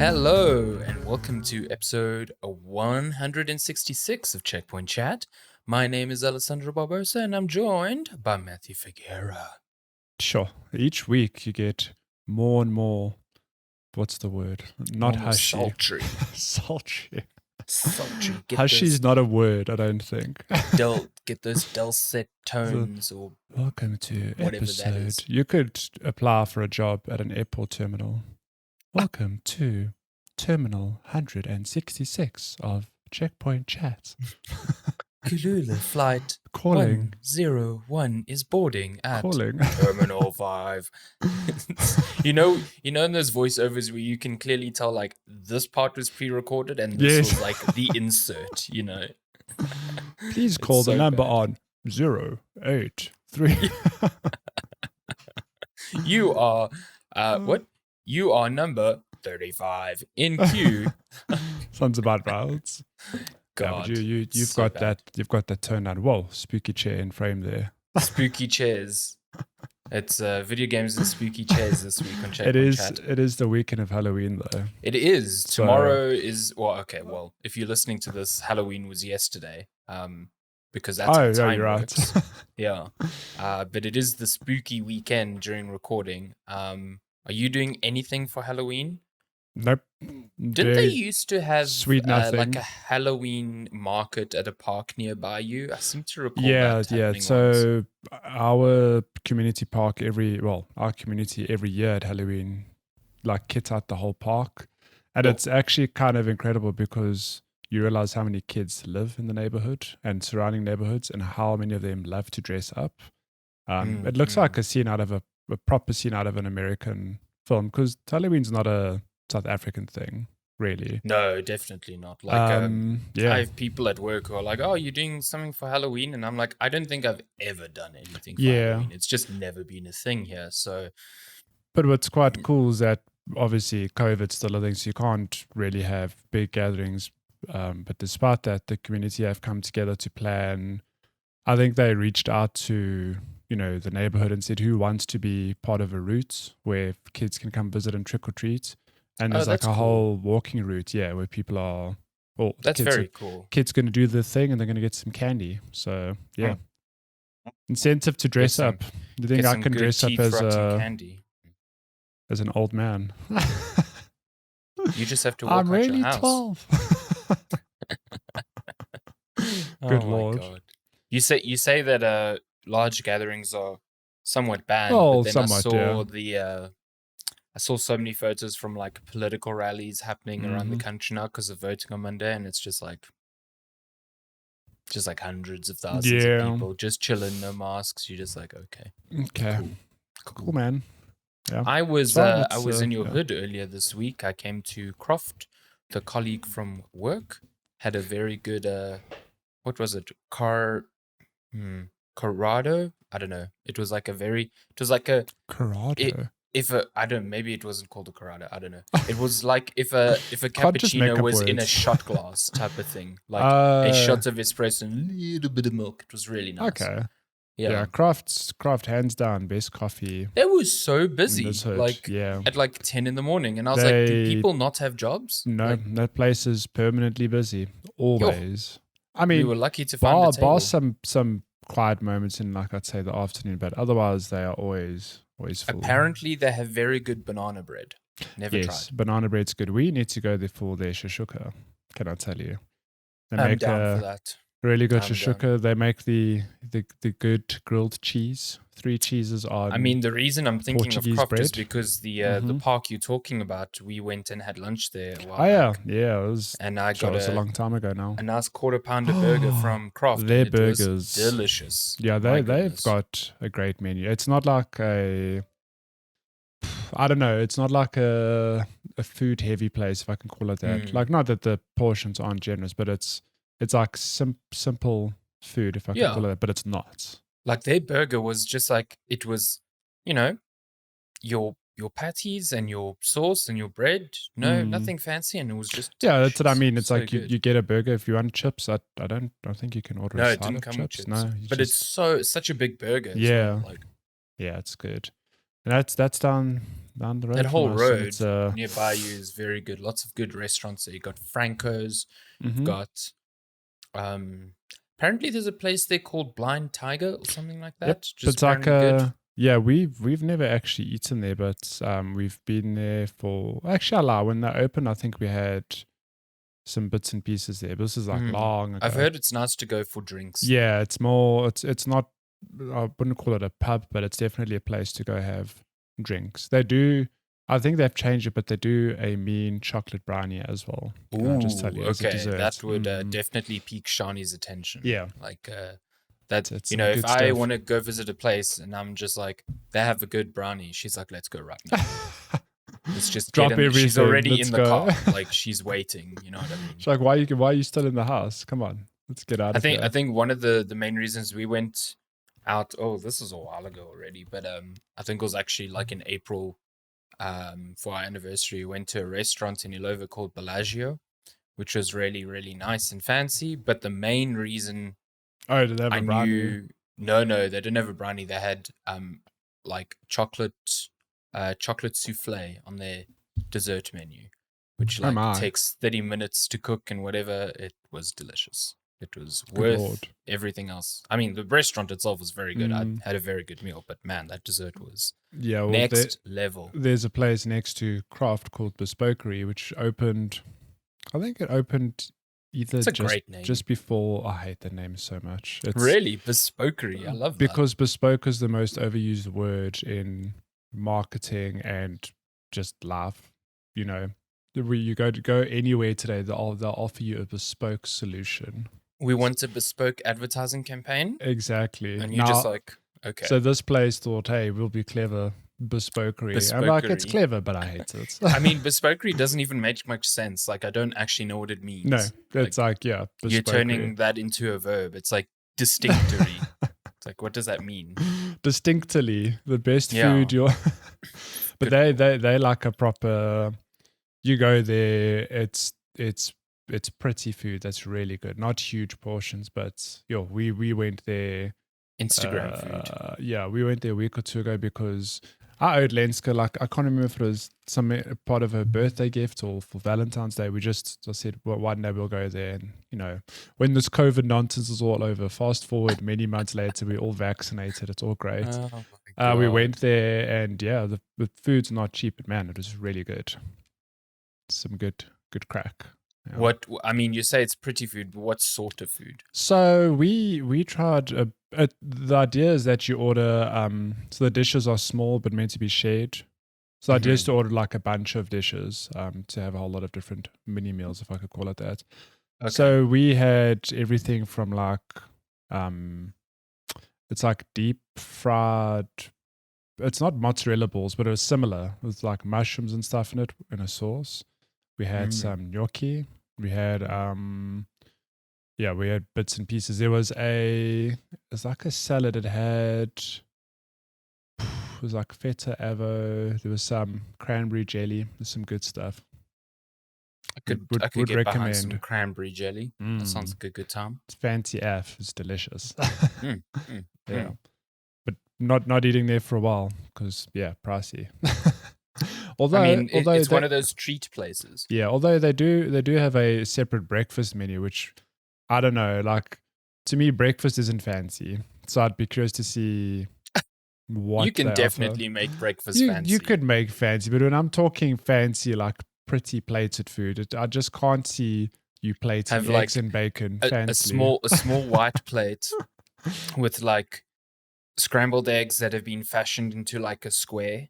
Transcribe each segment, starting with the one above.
Hello, and welcome to episode 166 of Checkpoint Chat. My name is Alessandro Barbosa, and I'm joined by Matthew Figuera. Sure. Each week you get more and more, what's the word? Not Almost hushy. sultry. Sultry. Sultry. Hushy's not a word, I don't think. Get those dulcet tones or Welcome to whatever that is. episode. You could apply for a job at an airport terminal. Welcome to Terminal 166 of Checkpoint Chat. Kulula flight Calling. 101 is boarding at Calling. Terminal 5. you know in those voiceovers where you can clearly tell like this part was pre-recorded and this was like the insert, you know. Please call the number on 083. You are what? You are number 35 in queue. Sounds about right. God, yeah, you've so got bad. that. You've got that turned down. Whoa, spooky chair in frame there. Spooky chairs. It's video games and spooky chairs this week on Checkpoint Chat. It is the weekend of Halloween though. It is. Tomorrow is well, if you're listening to this, Halloween was yesterday. Because that's how time you're works. right. Yeah. But it is the spooky weekend during recording. Are you doing anything for Halloween? Nope. Didn't they used to have sweet nothing. like a Halloween market at a park nearby you? I seem to recall Yeah. that So our community park every year at Halloween, like kits out the whole park, and it's actually kind of incredible because you realize how many kids live in the neighborhood and surrounding neighborhoods, and how many of them love to dress up. It looks like a scene out of a proper scene out of an American film, because Halloween's not a South African thing, really. No, definitely not. Like, I have people at work who are like, "Oh, you're doing something for Halloween," and I'm like, "I don't think I've ever done anything for Halloween. It's just never been a thing here." So, but what's quite cool is that obviously COVID's still a thing, so you can't really have big gatherings. But despite that, the community have come together to plan. I think they reached out to the neighborhood and said who wants to be part of a route where kids can come visit and trick or treat. And there's like a whole walking route, where people are. Well, that's very cool. Kids going to do the thing and they're going to get some candy. So incentive to dress up. Do you think I can dress up as an old man? You just have to walk out your house. 12. Good Lord. God. You say that large gatherings are somewhat banned, but then I saw so many photos from like political rallies happening around the country now because of voting on Monday, and it's just like hundreds of thousands of people just chilling, no masks. You're just like, okay, cool, man. Yeah. I was in your hood earlier this week. I came to Croft with a colleague from work. Had a very good what was it? Corrado? I don't know. It was like a Corrado. Maybe it wasn't called a Corrado. I don't know. It was like if a cappuccino was in a shot glass type of thing, like a shot of espresso and a little bit of milk. It was really nice. Okay. Yeah, Kraft hands down best coffee. They were so busy, at like 10 in the morning, and I was like, do people not have jobs? No, that place is permanently busy, always. I mean, you were lucky to find a table. Bar some quiet moments in, like I'd say, the afternoon, but otherwise they are always full. Apparently, they have very good banana bread. Never tried. Banana bread's good. We need to go there for their shashuka. Can I tell you? I'm down for that. Really good shashuka. They make the good grilled cheese. 3 cheeses on. I mean, the reason I'm thinking Portuguese of Croft bread. is because the park you're talking about, we went and had lunch there a while back. Yeah. It was. And I got it was a long time ago now. A nice quarter-pounder burger from Croft. Their burgers was delicious. Yeah, they've got a great menu. It's not like I don't know. It's not like a food heavy place, if I can call it that. Like, not that the portions aren't generous, but it's like simple food, if I can call it that, but it's not. Like, their burger was just like, it was, your patties and your sauce and your bread. No, nothing fancy, and it was just that's what I mean. It's so like you get a burger. If you want chips, I don't think you can order a side it didn't of come chips. with chips. No, but it's such a big burger. Yeah. Like, yeah, it's good. And that's down the road. That whole from us, and road it's, nearby you is very good. Lots of good restaurants there. You got Franco's. You've mhm. got apparently there's a place there called Blind Tiger or something like that. Yep. Just It's like apparently good. yeah, we've never actually eaten there, but we've been there for actually I lie, when they opened, I think we had some bits and pieces there. But this is like long ago. I've heard it's nice to go for drinks. Yeah, it's more. It's not. I wouldn't call it a pub, but it's definitely a place to go have drinks. They do. I think they've changed it, but they do a mean chocolate brownie as well. Can I just tell you, as a okay, dessert. that would definitely pique Shani's attention. Yeah, like that. it's You know, if good I stuff. want to go visit a place and I'm just like, they have a good brownie, she's like, let's go right now. Let's just Drop get in. everything. She's already Let's in the go. car, like she's waiting. You know what I mean? She's like, why are you still in the house? Come on, let's get out of here. I think one of the main reasons we went out. Oh, this is a while ago already, but I think it was actually like in April. For our anniversary, we went to a restaurant in Ilova called Bellagio, which was really, really nice and fancy. But the main reason did they have a brownie? No, they didn't have a brownie. They had like chocolate souffle on their dessert menu, which like takes 30 minutes to cook and whatever. It was delicious. It was worth everything else. I mean, the restaurant itself was very good. I had a very good meal, but man, that dessert was next level. There's a place next to Craft called Bespokery, which opened, I think it opened either just before. I hate the name so much. It's really Bespokery. I love that. Because bespoke is the most overused word in marketing and just life. You know, where you go anywhere today, they'll offer you a bespoke solution. We want a bespoke advertising campaign. Exactly. And you're just like, okay. So this place thought, hey, we'll be clever. Bespokery. I'm like, it's clever, but I hate it. I mean, bespokery doesn't even make much sense. Like, I don't actually know what it means. No, it's like yeah, bespokery. You're turning that into a verb. It's like distinctory. It's like, what does that mean? Distinctly, the best food you're. But they like a proper. You go there, it's pretty food that's really good. Not huge portions, but we went there. Instagram food. Yeah, we went there a week or two ago because I owed Lenska, like, I can't remember if it was some part of her birthday gift or for Valentine's Day. I said, well, one day we'll go there. And, you know, when this COVID nonsense is all over, fast forward many months later, we're all vaccinated. It's all great. We went there and yeah, the food's not cheap, but man, it was really good. Some good crack. Yeah. What, I mean, you say it's pretty food, but what sort of food? So we tried, the idea is that you order, so the dishes are small but meant to be shared. So the idea is to order like a bunch of dishes to have a whole lot of different mini meals, if I could call it that. Okay. So we had everything from like, it's like deep fried, it's not mozzarella balls, but it was similar with like mushrooms and stuff in it in a sauce. We had some gnocchi. We had we had bits and pieces. There was like a salad. It was like feta avo. There was some cranberry jelly. There's some good stuff. I could get recommend behind some cranberry jelly. That sounds like a good time. It's fancy F. It's delicious. Yeah, but not eating there for a while because pricey. Although it's one of those treat places. Yeah, although they do have a separate breakfast menu, which I don't know. Like, to me, breakfast isn't fancy, so I'd be curious to see what you can definitely make breakfast fancy. You could make fancy, but when I'm talking fancy, like pretty plated food, I just can't see you plating eggs and bacon fancy. A small white plate with like scrambled eggs that have been fashioned into like a square.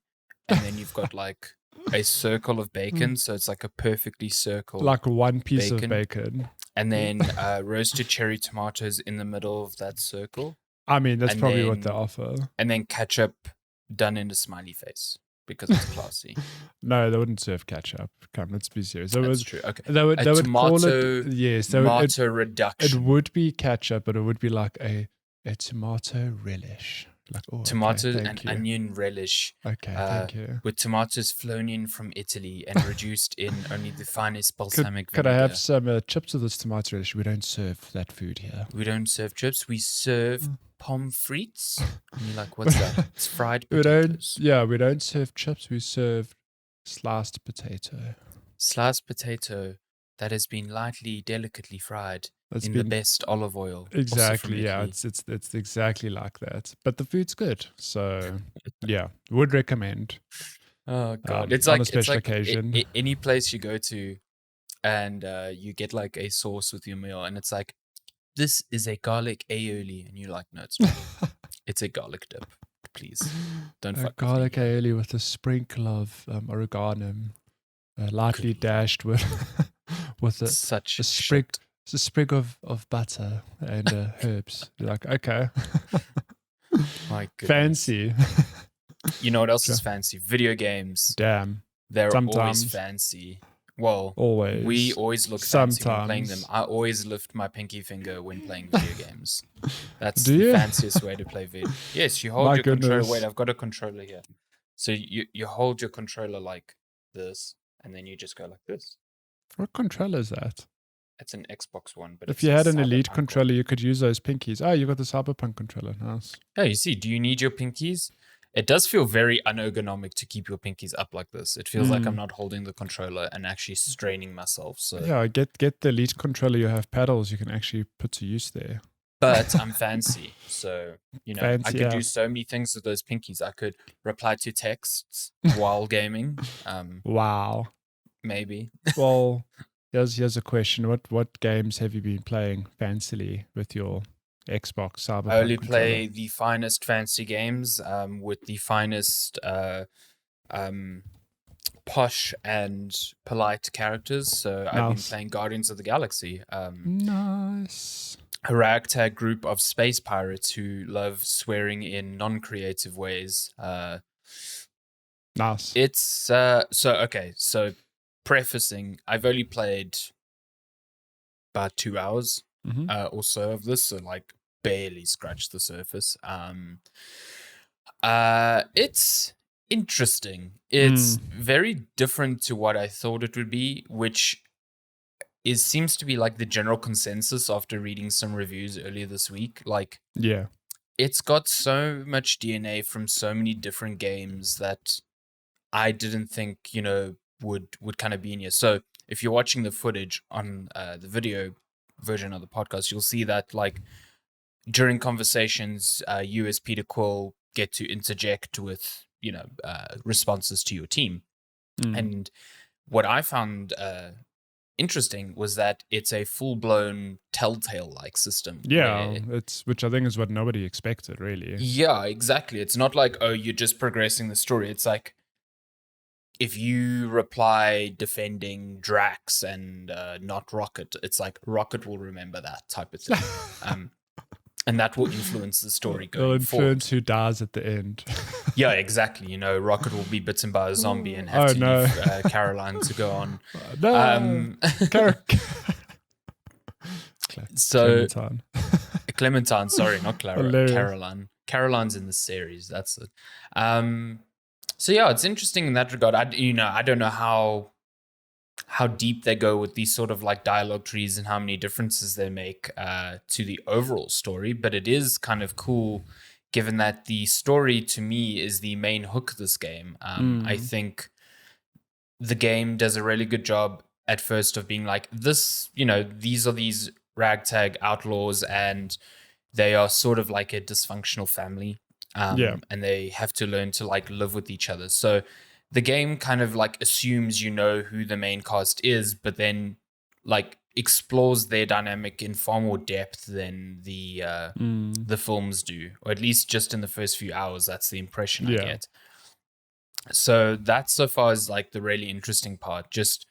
And then you've got like a circle of bacon, so it's like a perfectly circle, like one piece of bacon, and then roasted cherry tomatoes in the middle of that circle. I mean, that's probably what they offer. And then ketchup done in a smiley face because it's classy. No, they wouldn't serve ketchup. Come, let's be serious. That's true. Okay, they would call it tomato reduction. It would be ketchup, but it would be like a tomato relish. Like, tomato and onion relish. Okay, thank you. With tomatoes flown in from Italy and reduced in only the finest balsamic vinegar. Could I have some chips with this tomato relish? We don't serve that food here. We don't serve chips. We serve pommes frites? And you're like, what's that? It's fried We don't. potatoes. Yeah, we don't serve chips. We serve sliced potato. Sliced potato that has been lightly, delicately fried in the best olive oil. Exactly. Yeah, it's exactly like that. But the food's good, so yeah, would recommend. Oh god, on a special occasion. Any place you go to, and you get like a sauce with your meal, and it's like, this is a garlic aioli, and you're like, no, it's not. It's a garlic dip. Please don't fuck garlic with me. aioli with a sprinkle of oregano, lightly dashed with with a sprig of butter and herbs. You're like, okay. My goodness. Fancy. You know what else is fancy? Video games. Damn. They're always fancy. Well, always. We always look fancy when playing them. I always lift my pinky finger when playing video games. That's the fanciest way to play video. Yes, you hold your controller. Wait, I've got a controller here. So you hold your controller like this, and then you just go like this. What controller is that? It's an Xbox One. But if you had an Elite controller, you could use those pinkies. Oh, you got the Cyberpunk controller. Nice. Oh, you see, do you need your pinkies? It does feel very unergonomic to keep your pinkies up like this. It feels like I'm not holding the controller and actually straining myself. So yeah, get the Elite controller. You have paddles you can actually put to use there. But I'm fancy, so I could do so many things with those pinkies. I could reply to texts while gaming. Wow. Maybe. Well, here's a question. What games have you been playing fancily with your Xbox Cyberpunk? I only play the finest fancy games with the finest posh and polite characters. So I've been playing Guardians of the Galaxy. Nice. A ragtag group of space pirates who love swearing in non-creative ways. Nice. It's so prefacing, I've only played about 2 hours or so of this, so like barely scratched the surface. It's interesting. It's very different to what I thought it would be, which seems to be like the general consensus after reading some reviews earlier this week. Like, yeah, it's got so much DNA from so many different games that I didn't think, would kind of be in here. So if you're watching the footage on the video version of the podcast, you'll see that like during conversations, you as Peter Quill get to interject with, responses to your team. And what I found interesting was that it's a full-blown Telltale-like system. Yeah, which I think is what nobody expected, really. Yeah, exactly. It's not like, oh, you're just progressing the story. It's like, if you reply defending Drax and not Rocket, it's like Rocket will remember that type of thing. And that will influence the story going forward. It'll influence who dies at the end. Yeah, exactly. Rocket will be bitten by a zombie and have leave Caroline to go on. No. Clementine, sorry, not Clara. Caroline. Caroline's in the series. That's it. So yeah, it's interesting in that regard. I don't know how deep they go with these sort of like dialogue trees and how many differences they make to the overall story, but it is kind of cool given that the story to me is the main hook of this game. I think the game does a really good job at first of being like, this, these are these ragtag outlaws and they are sort of like a dysfunctional family. And they have to learn to like live with each other. So the game kind of like assumes who the main cast is, but then like explores their dynamic in far more depth than the films do, or at least just in the first few hours. That's the impression I get. So that so far is like the really interesting part. Just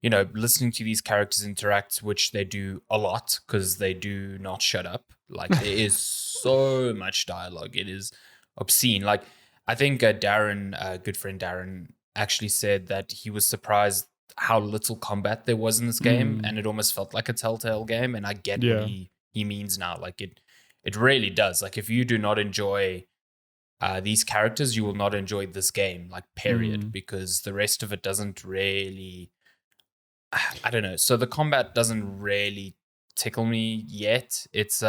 listening to these characters interact, which they do a lot because they do not shut up. Like there is so much dialogue. It is obscene. Like I think Darren, good friend Darren, actually said that he was surprised how little combat there was in this game, and it almost felt like a Telltale game. And I get what he means now. Like it really does. Like if you do not enjoy these characters, you will not enjoy this game. Like period, because the rest of it doesn't really. I don't know. So the combat doesn't really tickle me yet. It's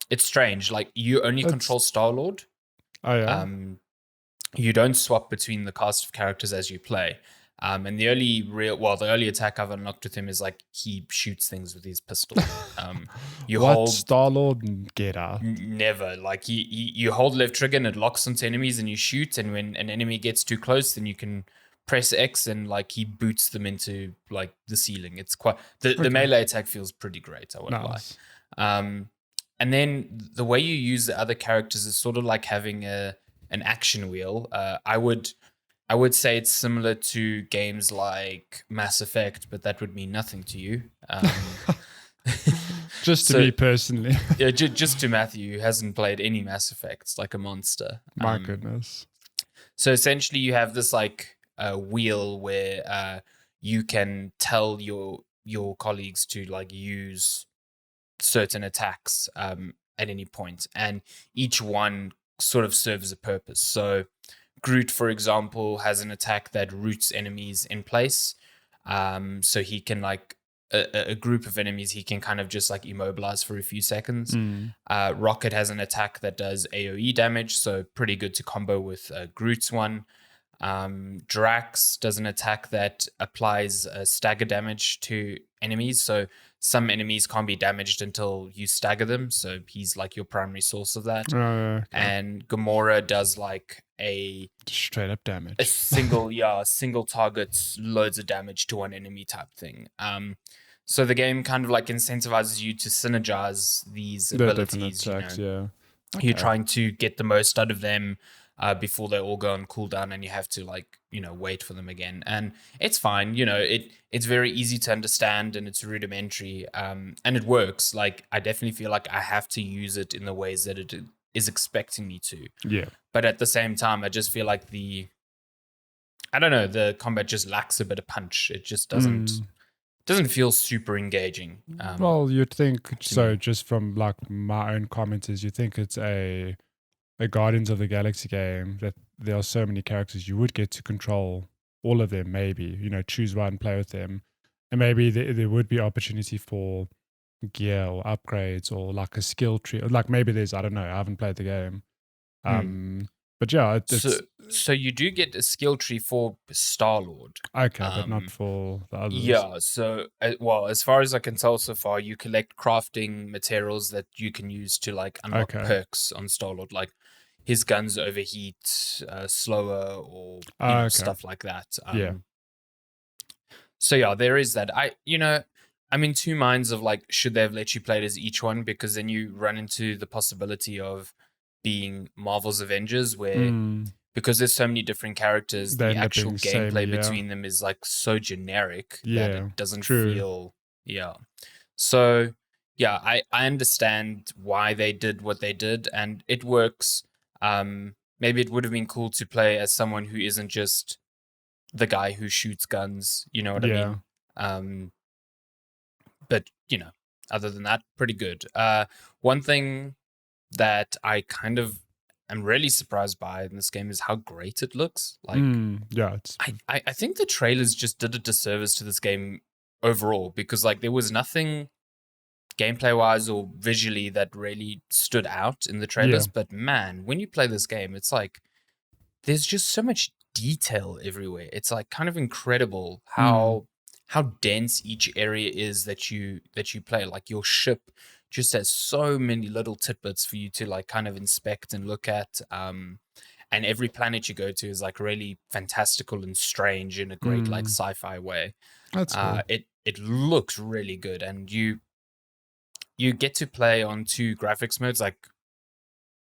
it's strange. Like you only control Star-Lord. Oh yeah. You don't swap between the cast of characters as you play. And the only attack I've unlocked with him is like he shoots things with his pistol. You what hold Star-Lord get out? Never. Like you hold left trigger and it locks onto enemies and you shoot. And when an enemy gets too close, then you can press X and like he boots them into like the ceiling. It's quite the melee attack feels pretty great. I won't lie. And then the way you use the other characters is sort of like having an action wheel. I would say it's similar to games like Mass Effect, but that would mean nothing to you. Just to me personally. Yeah, just to Matthew, who hasn't played any Mass Effects, like a monster. My goodness. So essentially you have this like wheel where you can tell your colleagues to like use certain attacks at any point, and each one sort of serves a purpose. So Groot, for example, has an attack that roots enemies in place. So he can like a group of enemies he can kind of just like immobilize for a few seconds. Rocket has an attack that does AoE damage, so pretty good to combo with Groot's one. Drax does an attack that applies stagger damage to enemies, so some enemies can't be damaged until you stagger them, so he's like your primary source of that. Okay. And Gamora does like a straight up damage, a single target loads of damage to one enemy type thing. So the game kind of like incentivizes you to synergize these abilities. Attacks, Okay. You're trying to get the most out of them before they all go on cooldown, and you have to like wait for them again. And it's fine. It's very easy to understand and it's rudimentary. And it works. Like I definitely feel like I have to use it in the ways that it is expecting me to. Yeah. But at the same time, I just feel like the combat just lacks a bit of punch. It just doesn't feel super engaging. Well, you'd think so. Just from like my own comments, is you think it's a Guardians of the Galaxy game that there are so many characters you would get to control all of them. Maybe choose one, play with them, and maybe there would be opportunity for gear or upgrades or like a skill tree. Like maybe there's, I don't know. I haven't played the game. But yeah, so you do get a skill tree for Star-Lord. Okay, but not for the others. Yeah, so, as far as I can tell so far, you collect crafting materials that you can use to, like, unlock perks on Star-Lord. Like, his guns overheat slower or stuff like that. So, yeah, there is that. I'm in two minds of, like, should they have let you play it as each one? Because then you run into the possibility of being Marvel's Avengers, where because there's so many different characters, the actual gameplay between them is like so generic that it doesn't feel So I understand why they did what they did, and it works. Maybe it would have been cool to play as someone who isn't just the guy who shoots guns, you know what I mean? But other than that, pretty good. One thing that I kind of am really surprised by in this game is how great it looks. Like, I think the trailers just did a disservice to this game overall, because like there was nothing gameplay wise or visually that really stood out in the trailers. But man, when you play this game, it's like there's just so much detail everywhere. It's like kind of incredible how dense each area is that you play. Like your ship just has so many little tidbits for you to like kind of inspect and look at. And every planet you go to is like really fantastical and strange in a great like sci-fi way. That's cool. It looks really good, and you get to play on two graphics modes, like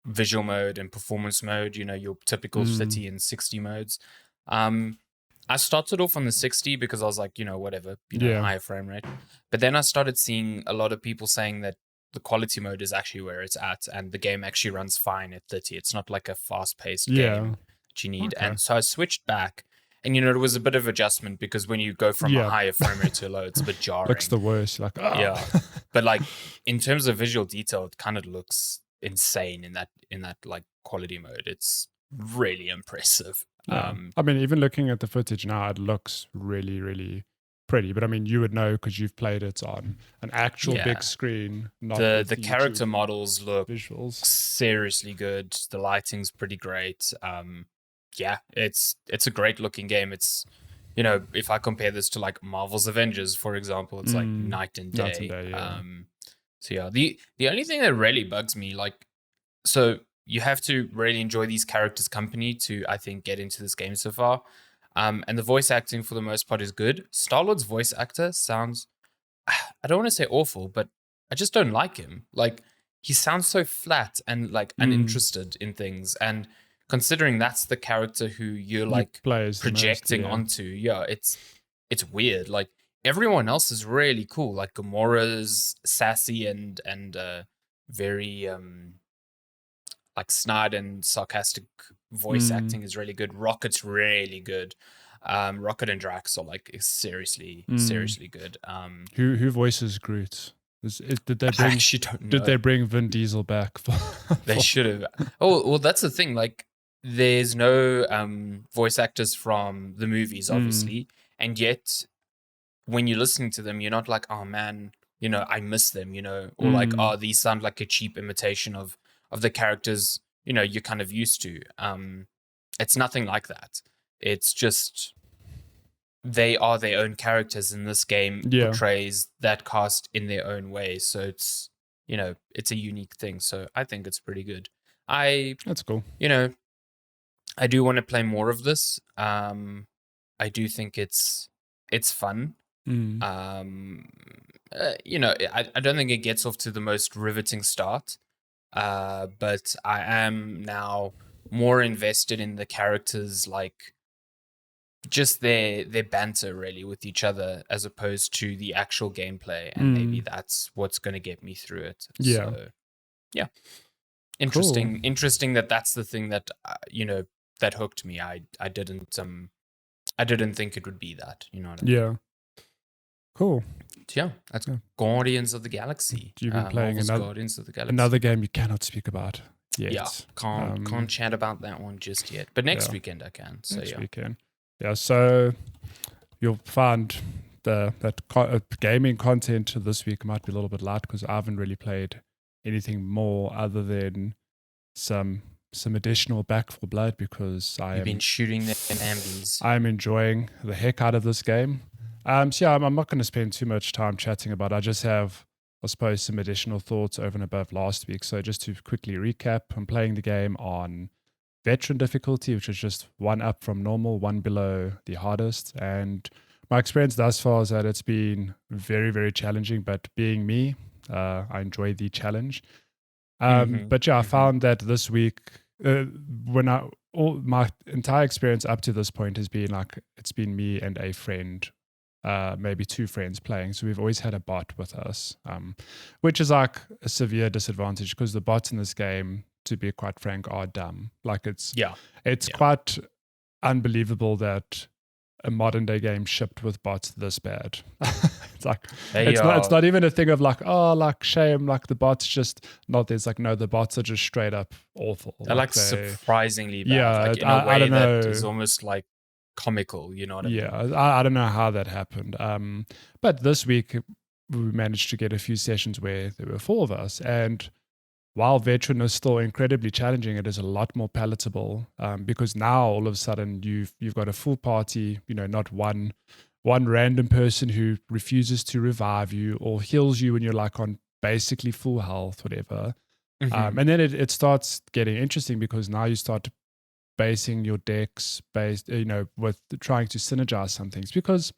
visual mode and performance mode, your typical 30 and 60 modes. I started off on the 60 because I was like, whatever, higher frame rate. But then I started seeing a lot of people saying that the quality mode is actually where it's at, and the game actually runs fine at 30. It's not like a fast-paced game that you need. Okay. And so I switched back, and it was a bit of adjustment, because when you go from a higher frame rate to a low, it's a bit jarring. Looks the worst. Like, but like in terms of visual detail, it kind of looks insane in that like quality mode. It's really impressive. I mean, even looking at the footage now, it looks really, really pretty, but I mean, you would know because you've played it on an actual big screen. Not the character models look visuals seriously good. The lighting's pretty great. Yeah, it's a great looking game. It's, you know, if I compare this to like Marvel's Avengers, for example, it's like night and day. So yeah, the only thing that really bugs me, like, so you have to really enjoy these characters' company to, I think, get into this game so far. And the voice acting for the most part is good. Star-Lord's voice actor sounds, I don't want to say awful, but I just don't like him. Like, he sounds so flat and like uninterested in things. And considering that's the character who you're like projecting onto, it's weird. Like, everyone else is really cool. Like Gamora's sassy and very like snide and sarcastic voice acting is really good. Rocket's really good. Rocket and Drax are like seriously good. Who voices Groot? Did they bring? I actually don't know. Did they bring Vin Diesel back? They should have. Oh well, that's the thing. Like, there's no voice actors from the movies, obviously, and yet when you're listening to them, you're not like, oh man, you know, I miss them, you know, or like, oh, these sound like a cheap imitation of the characters, you know, you're kind of used to. It's nothing like that. It's just they are their own characters, and this game portrays that cast in their own way. So it's, you know, it's a unique thing. So I think it's pretty good. That's cool. You know, I do want to play more of this. I do think it's fun. You know, I don't think it gets off to the most riveting start. But I am now more invested in the characters, like just their banter really with each other, as opposed to the actual gameplay, and maybe that's what's going to get me through it. So, yeah, interesting. Cool. Interesting that's the thing that you know, that hooked me. I didn't think it would be that. You know what I mean? Yeah. Cool. Yeah, that's Guardians of the Galaxy. You've been playing Guardians of the Galaxy. Another game you cannot speak about yet. Yeah, can't chat about that one just yet. But next weekend I can. So next weekend. Yeah, so you'll find that gaming content this week might be a little bit light because I haven't really played anything more other than some additional Back 4 Blood because You've been shooting them in ambies. I'm enjoying the heck out of this game. So yeah, I'm not going to spend too much time chatting about it. I just have, I suppose, some additional thoughts over and above last week. So just to quickly recap, I'm playing the game on veteran difficulty, which is just one up from normal, one below the hardest. And my experience thus far is that it's been very, very challenging, but being me, I enjoy the challenge. But yeah, I found that this week, my entire experience up to this point has been like, it's been me and a friend, maybe two friends playing. So we've always had a bot with us, which is like a severe disadvantage because the bots in this game, to be quite frank, are dumb. Like it's quite unbelievable that a modern day game shipped with bots this bad. It's like it's not even a thing of like, oh, like shame, like the bots just not. There's like, no, the bots are just straight up awful. They're like surprisingly bad. Yeah, like in a way I don't know. That is almost like comical, you know what I mean? Yeah, I don't know how that happened. But this week we managed to get a few sessions where there were four of us, and while veteran is still incredibly challenging, it is a lot more palatable because now all of a sudden you've got a full party. You know, not one random person who refuses to revive you or heals you when you're like on basically full health, whatever. And then it starts getting interesting because now you start basing your decks based, you know, with trying to synergize some things, because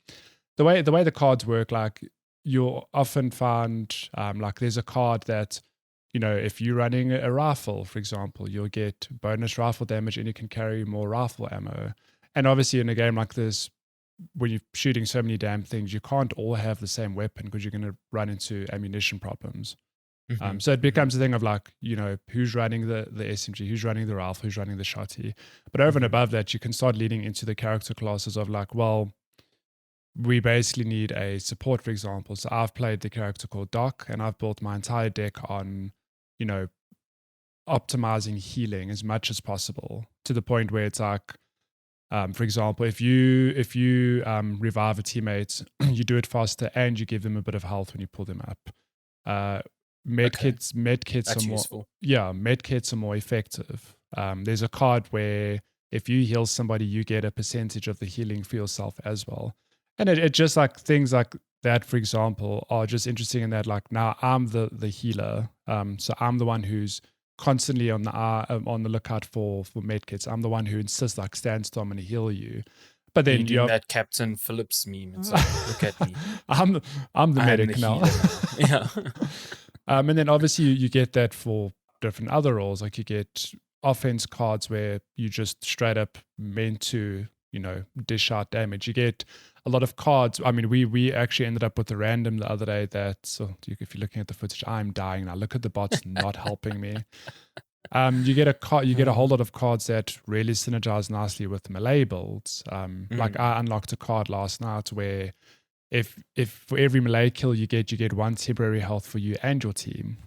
the way the cards work, like you'll often find like there's a card that, you know, if you're running a rifle, for example, you'll get bonus rifle damage and you can carry more rifle ammo. And obviously in a game like this, when you're shooting so many damn things, you can't all have the same weapon because you're going to run into ammunition problems. So it becomes a thing of like, you know, who's running the SMG, who's running the rifle, who's running the shotty. But over and above that, you can start leading into the character classes of like, well, we basically need a support, for example. So I've played the character called Doc, and I've built my entire deck on, you know, optimizing healing as much as possible to the point where it's like For example, if you revive a teammate, you do it faster and you give them a bit of health when you pull them up. Medkits That's are more useful. medkits are more effective. There's a card where if you heal somebody, you get a percentage of the healing for yourself as well. And it just like things like that, for example, are just interesting in that like now I'm the healer. So I'm the one who's constantly on the lookout for medkits. I'm the one who insists like stand still, I'm going to heal you. But then you're doing that Captain Phillips meme. It's like, look at me. I'm the medic now. Yeah. And then obviously you get that for different other roles. Like you get offense cards where you just straight up meant to, dish out damage. You get a lot of cards. I mean, we actually ended up with a random the other day that, if you're looking at the footage, I'm dying now. Look at the bots not helping me. You get a whole lot of cards that really synergize nicely with melee builds. Like I unlocked a card last night where if for every melee kill you get one temporary health for you and your team,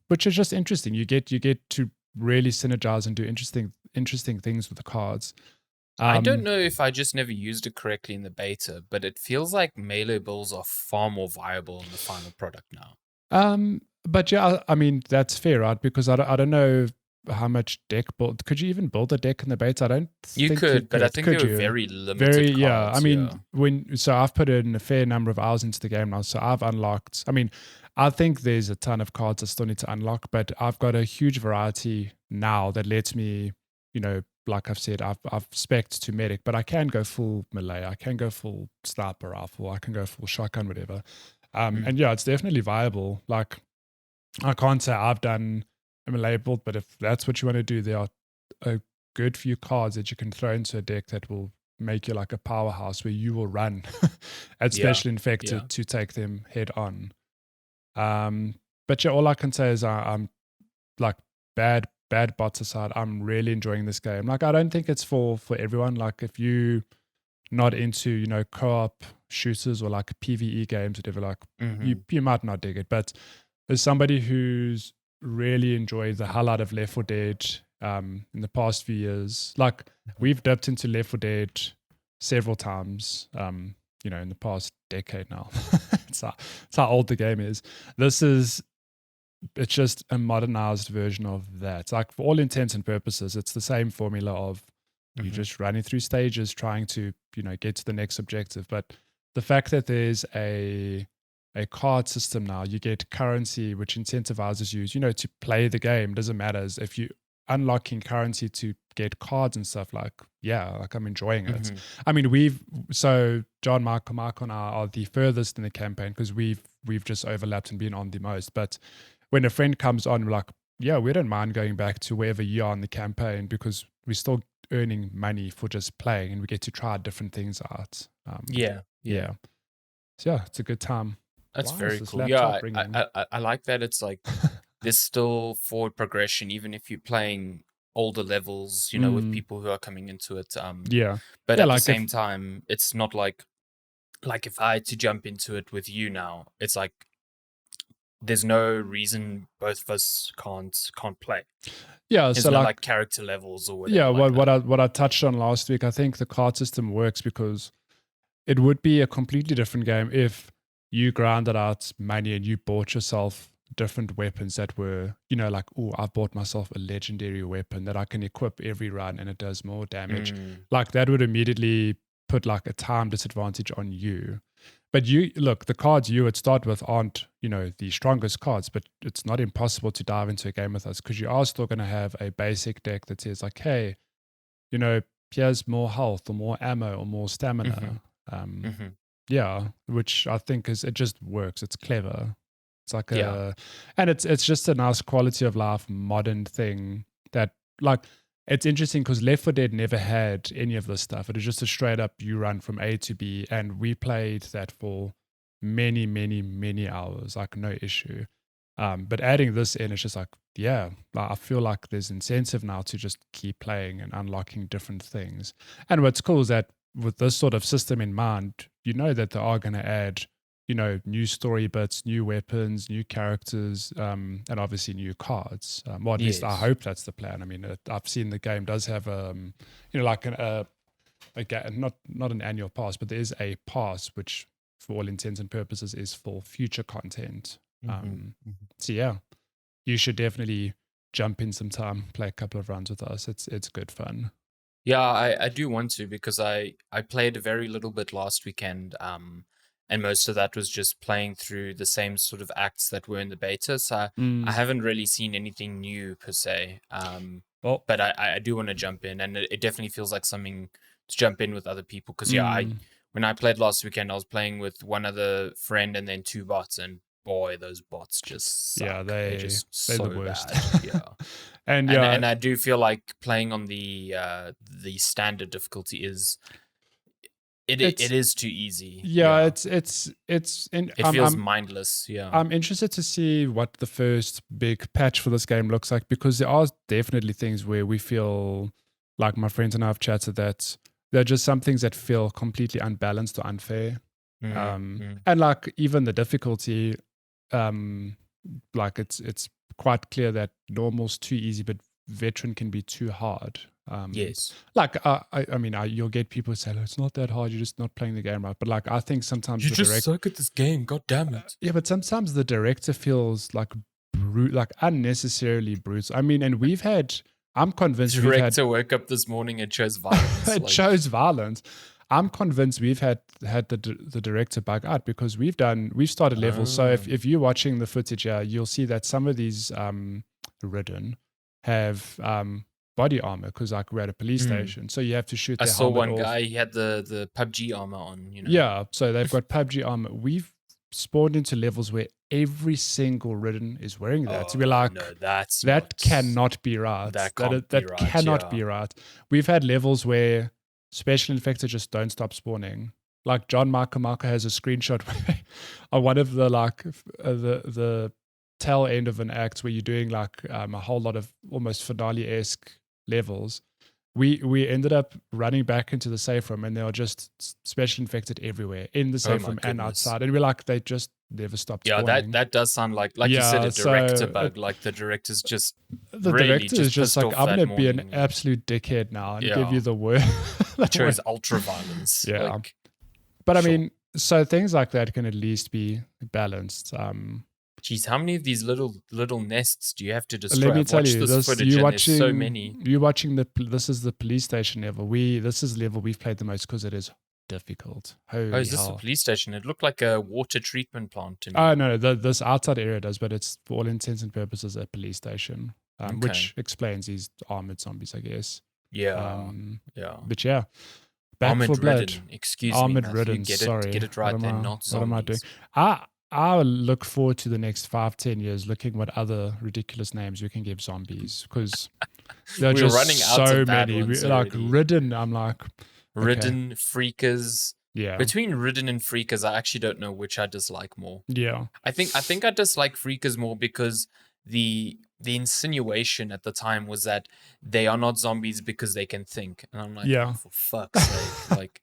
which is just interesting. You get to really synergize and do interesting things with the cards. I don't know if I just never used it correctly in the beta, but it feels like melee builds are far more viable in the final product now. But yeah, I mean that's fair, right? Because I don't know how much deck build. Could you even build a deck in the beta? I don't. You think could, but I think they were very limited. Cards, I mean, so I've put in a fair number of hours into the game now. So I've unlocked. I mean, I think there's a ton of cards I still need to unlock, but I've got a huge variety now that lets me, like I've said, I've spec'd to medic, but I can go full melee. I can go full sniper rifle. I can go full shotgun, whatever. And yeah, it's definitely viable. Like I can't say I've done a melee build, but if that's what you want to do, there are a good few cards that you can throw into a deck that will make you like a powerhouse where you will run at special infected to take them head on. But yeah, all I can say is I'm like bad bots aside, I'm really enjoying this game. Like I don't think it's for everyone. Like if you not into co-op shooters or like PvE games, whatever, like you might not dig it. But as somebody who's really enjoyed the hell out of Left 4 Dead in the past few years, like we've dipped into Left 4 Dead several times, in the past decade now. It's how old the game is. It's just a modernized version of that. It's like for all intents and purposes, it's the same formula of you just running through stages trying to, get to the next objective. But the fact that there's a card system now, you get currency which incentivizes you, to play the game. Doesn't matter if you unlocking currency to get cards and stuff, like I'm enjoying it. I mean, John, Mark and I are the furthest in the campaign because we've just overlapped and been on the most. But when a friend comes on, we're like, yeah, we don't mind going back to wherever you are in the campaign because we're still earning money for just playing and we get to try different things out. Yeah. So yeah, it's a good time. That's very cool. Yeah, I like that. It's like there's still forward progression, even if you're playing older levels, with people who are coming into it. But at the same time, it's not like if I had to jump into it with you now, it's like there's no reason both of us can't play. Yeah, there's so no like character levels or whatever. Yeah, what I touched on last week, I think the card system works because it would be a completely different game if you grounded out money and you bought yourself different weapons that were, like, oh, I've bought myself a legendary weapon that I can equip every run and it does more damage. Like that would immediately put like a time disadvantage on you. But the cards you would start with aren't, the strongest cards, but it's not impossible to dive into a game with us because you are still going to have a basic deck that says like, hey, here's more health or more ammo or more stamina. Yeah, which I think it just works. It's clever. It's like and it's just a nice quality of life, modern thing that like, it's interesting because Left 4 Dead never had any of this stuff. It was just a straight up, you run from A to B, and we played that for many, many, many hours, like no issue. But adding this in, it's just like, I feel like there's incentive now to just keep playing and unlocking different things. And what's cool is that with this sort of system in mind, that they are going to add, new story bits, new weapons, new characters, and obviously new cards. Or at least I hope that's the plan. I mean, I've seen the game does have, like a not an annual pass, but there is a pass which, for all intents and purposes, is for future content. So yeah, you should definitely jump in some time, play a couple of rounds with us. It's good fun. Yeah, I do want to, because I played a very little bit last weekend, and most of that was just playing through the same sort of acts that were in the beta. So I haven't really seen anything new per se. But I do want to jump in, and it definitely feels like something to jump in with other people. Because when I played last weekend, I was playing with one other friend and then 2 bots, and boy, those bots just suck. Yeah, they're just they're so the worst. bad. Yeah. And I do feel like playing on the standard difficulty is it is too easy. Yeah, it feels mindless. Yeah, I'm interested to see what the first big patch for this game looks like, because there are definitely things where we feel like, my friends and I have chatted, that there are just some things that feel completely unbalanced or unfair. And like even the difficulty, like it's quite clear that normal's too easy, but veteran can be too hard. Yes. Like I mean, you'll get people who say, "Oh, it's not that hard. You're just not playing the game right." But like, I think sometimes you just suck at this game. God damn it. Yeah, but sometimes the director feels like like unnecessarily brutal. I mean, and we've had. I'm convinced the director woke up this morning and chose violence. Chose violence. I'm convinced we've had the director bug out, because we've started levels. So if you're watching the footage here, you'll see that some of these ridden have body armor, because like we're at a police station, so you have to shoot. I saw one off. guy, he had the PUBG armor on. Yeah, so they've got PUBG armor. We've spawned into levels where every single ridden is wearing that. So we're like, no, that cannot be right. That cannot be right. We've had levels where special infected just don't stop spawning. Like John Markamaka has a screenshot where on one of the the tail end of an act where you're doing like a whole lot of almost finale-esque levels. We ended up running back into the safe room, and there are just special infected everywhere in the safe room and outside. And we're like, they just never stopped spawning. Yeah, that does sound like you said, a director bug. Like the director's just like, I'm going to be an absolute dickhead now and give you the word. Chose ultra violence. Yeah. But I mean, so things like that can at least be balanced. Geez, how many of these little nests do you have to destroy? Let me tell you, this footage, there's so many. You're watching this is the police station level. This is the level we've played the most because it is difficult. Holy is this a police station? It looked like a water treatment plant to me. Oh no, this outside area does, but it's for all intents and purposes a police station, which explains these armored zombies, I guess. Yeah, But yeah, Back armored for Blood. Ridden. Excuse armored me, Ridden. Get Sorry, it right. They're not zombies. What am I doing? I look forward to the next 5-10 years looking what other ridiculous names we can give zombies, because they're just running out so of bad many. ones Like Ridden, I'm like Ridden, Freakers. Yeah. Between Ridden and Freakers, I actually don't know which I dislike more. Yeah. I think I dislike Freakers more because the insinuation at the time was that they are not zombies because they can think, and I'm like, oh, for fuck's sake, like,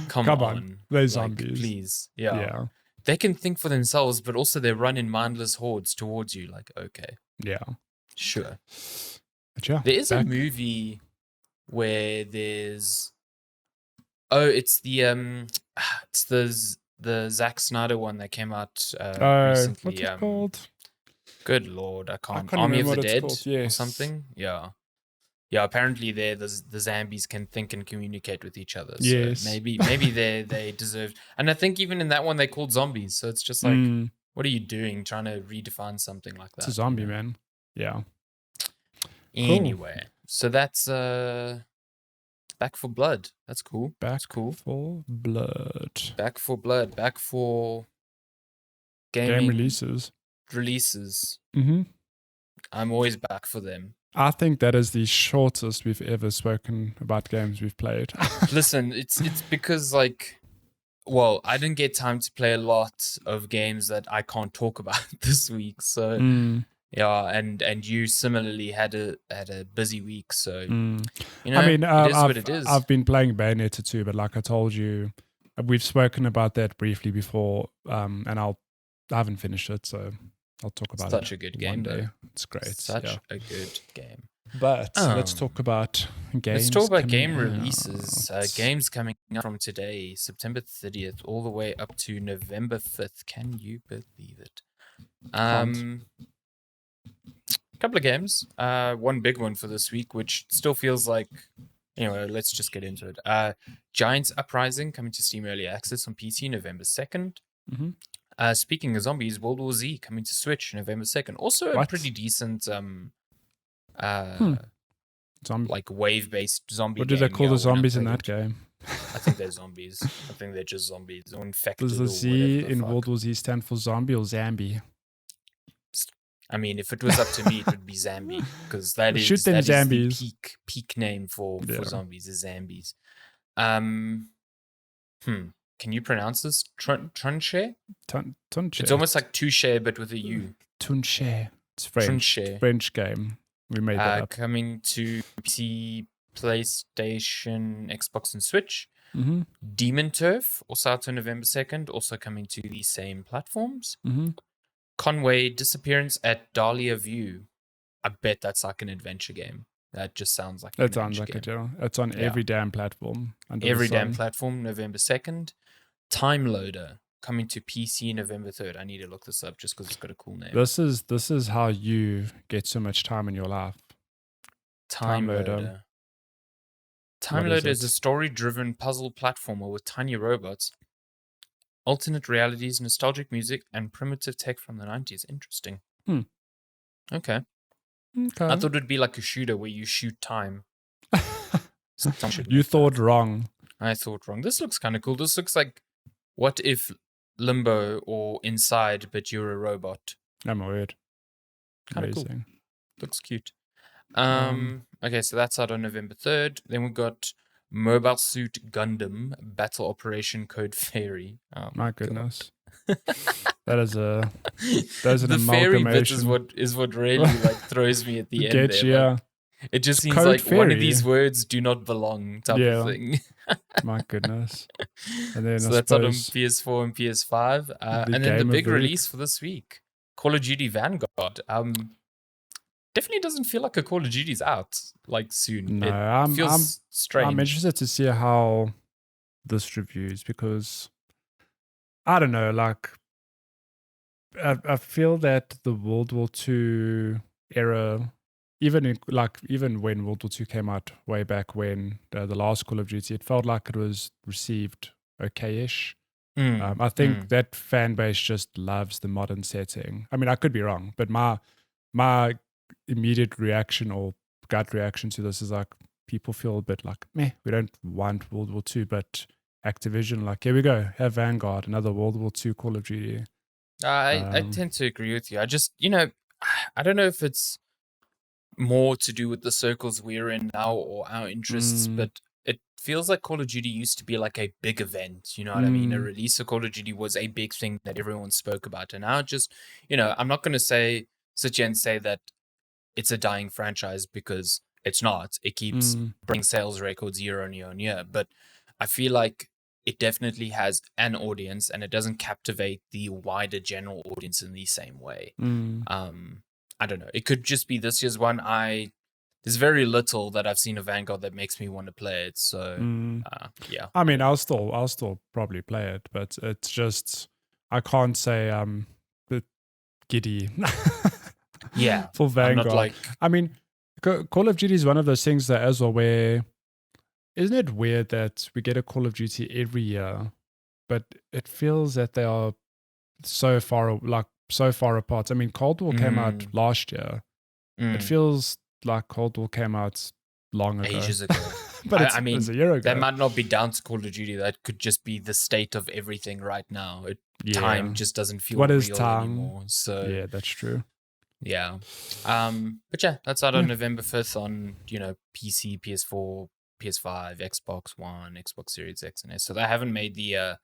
come on, they're zombies, please, yeah. They can think for themselves, but also they run in mindless hordes towards you. Like, okay. Yeah. Sure. But yeah, there is a movie where there's... Oh, it's the Zack Snyder one that came out recently. What's it called? Good Lord, I can't Army of the Dead or something? Yeah. Yeah, apparently the zombies can think and communicate with each other. So yes. maybe they deserve. And I think even in that one they called zombies. So it's just like, what are you doing trying to redefine something like that? It's a zombie, man. Yeah. Anyway, so that's Back for Blood. That's cool. Back for Blood. Back for Blood. Back for game releases. Mm-hmm. I'm always back for them. I think that is the shortest we've ever spoken about games we've played. Listen, it's because like, well, I didn't get time to play a lot of games that I can't talk about this week. So yeah, and you similarly had a busy week. So you know, I mean, it is what it is. I've been playing Bayonetta too, but like I told you, we've spoken about that briefly before, and I haven't finished it, so I'll talk about it. Such a good game, one day. though. It's great. Such a good game. But let's talk about games. Let's talk about game releases. Games coming out from today, September 30th, all the way up to November 5th. Can you believe it? A couple of games. One big one for this week, which still feels like, anyway, let's just get into it. Giants Uprising coming to Steam Early Access on PC November 2nd. Mm-hmm. Speaking of zombies, World War Z coming to Switch November 2nd. Also a pretty decent like wave-based zombie What do they call the zombies in that game? I think they're zombies. I think they're just zombies or infected. Does the Z in World War Z stand for zombie or Zambi? I mean, if it was up to me, it would be Zambi, because that is the peak name for zombies is Zambies. Can you pronounce this? Tunche? Tunche. It's almost like touche, but with a U. Tunche. It's French. French game. We made that up. Coming to PC, PlayStation, Xbox, and Switch. Mm-hmm. Demon Turf, also out on November 2nd, also coming to the same platforms. Mm-hmm. Conway Disappearance at Dahlia View. I bet that's like an adventure game. That just sounds like an adventure game. It's on every damn platform. Every damn platform, November 2nd. Time Loader, coming to PC November 3rd. I need to look this up just because it's got a cool name. This is how you get so much time in your life. Time Loader. Time Loader is a story-driven puzzle platformer with tiny robots, alternate realities, nostalgic music, and primitive tech from the 90s. Interesting. Okay. I thought it'd be like a shooter where you shoot time. You thought wrong. I thought wrong. This looks kind of cool. This looks like what if Limbo or Inside, but you're a robot. I'm weird. Kind of cool. Looks cute. Okay, so that's out on November 3rd. Then we got Mobile Suit Gundam Battle Operation Code Fairy. Oh, my goodness. That is an the amalgamation. Fairy bit is what really like throws me at the end there. Like, it just seems like fairy. One of these words do not belong type of thing. My goodness. And then so that's out on PS4 and PS5. And then the big release for this week, Call of Duty Vanguard. Definitely doesn't feel like a Call of Duty's out like soon. No, it feels strange. I'm interested to see how this reviews, because I don't know, like I feel that the World War II era, even when World War II came out way back when, the last Call of Duty, it felt like it was received okay-ish. I think that fan base just loves the modern setting. I mean, I could be wrong, but my immediate reaction or gut reaction to this is like, people feel a bit like, meh, we don't want World War II, but Activision, like, here we go, have Vanguard, another World War II Call of Duty. I tend to agree with you. I just, I don't know if it's more to do with the circles we're in now or our interests, but it feels like Call of Duty used to be like a big event, you know what I mean? A release of Call of Duty was a big thing that everyone spoke about. And now just, I'm not going to sit here and say that it's a dying franchise, because it's not. It keeps bringing sales records year on year. But I feel like it definitely has an audience, and it doesn't captivate the wider general audience in the same way. I don't know. It could just be this year's one. There's very little that I've seen of Vanguard that makes me want to play it. So, yeah. I mean, I'll still probably play it, but it's just, I can't say I'm giddy. Yeah. For Vanguard. I mean, Call of Duty is one of those things that as well where, isn't it weird that we get a Call of Duty every year, but it feels that they are so far apart. I mean, Cold War came out last year. It feels like Cold War came out long ago. Ages ago. But it's a year ago. That might not be down to Call of Duty. That could just be the state of everything right now. Time just doesn't feel real anymore. So yeah, that's true. Yeah. But yeah, that's out on November 5th on, PC, PS4, PS5, Xbox One, Xbox Series X and S. So they haven't made the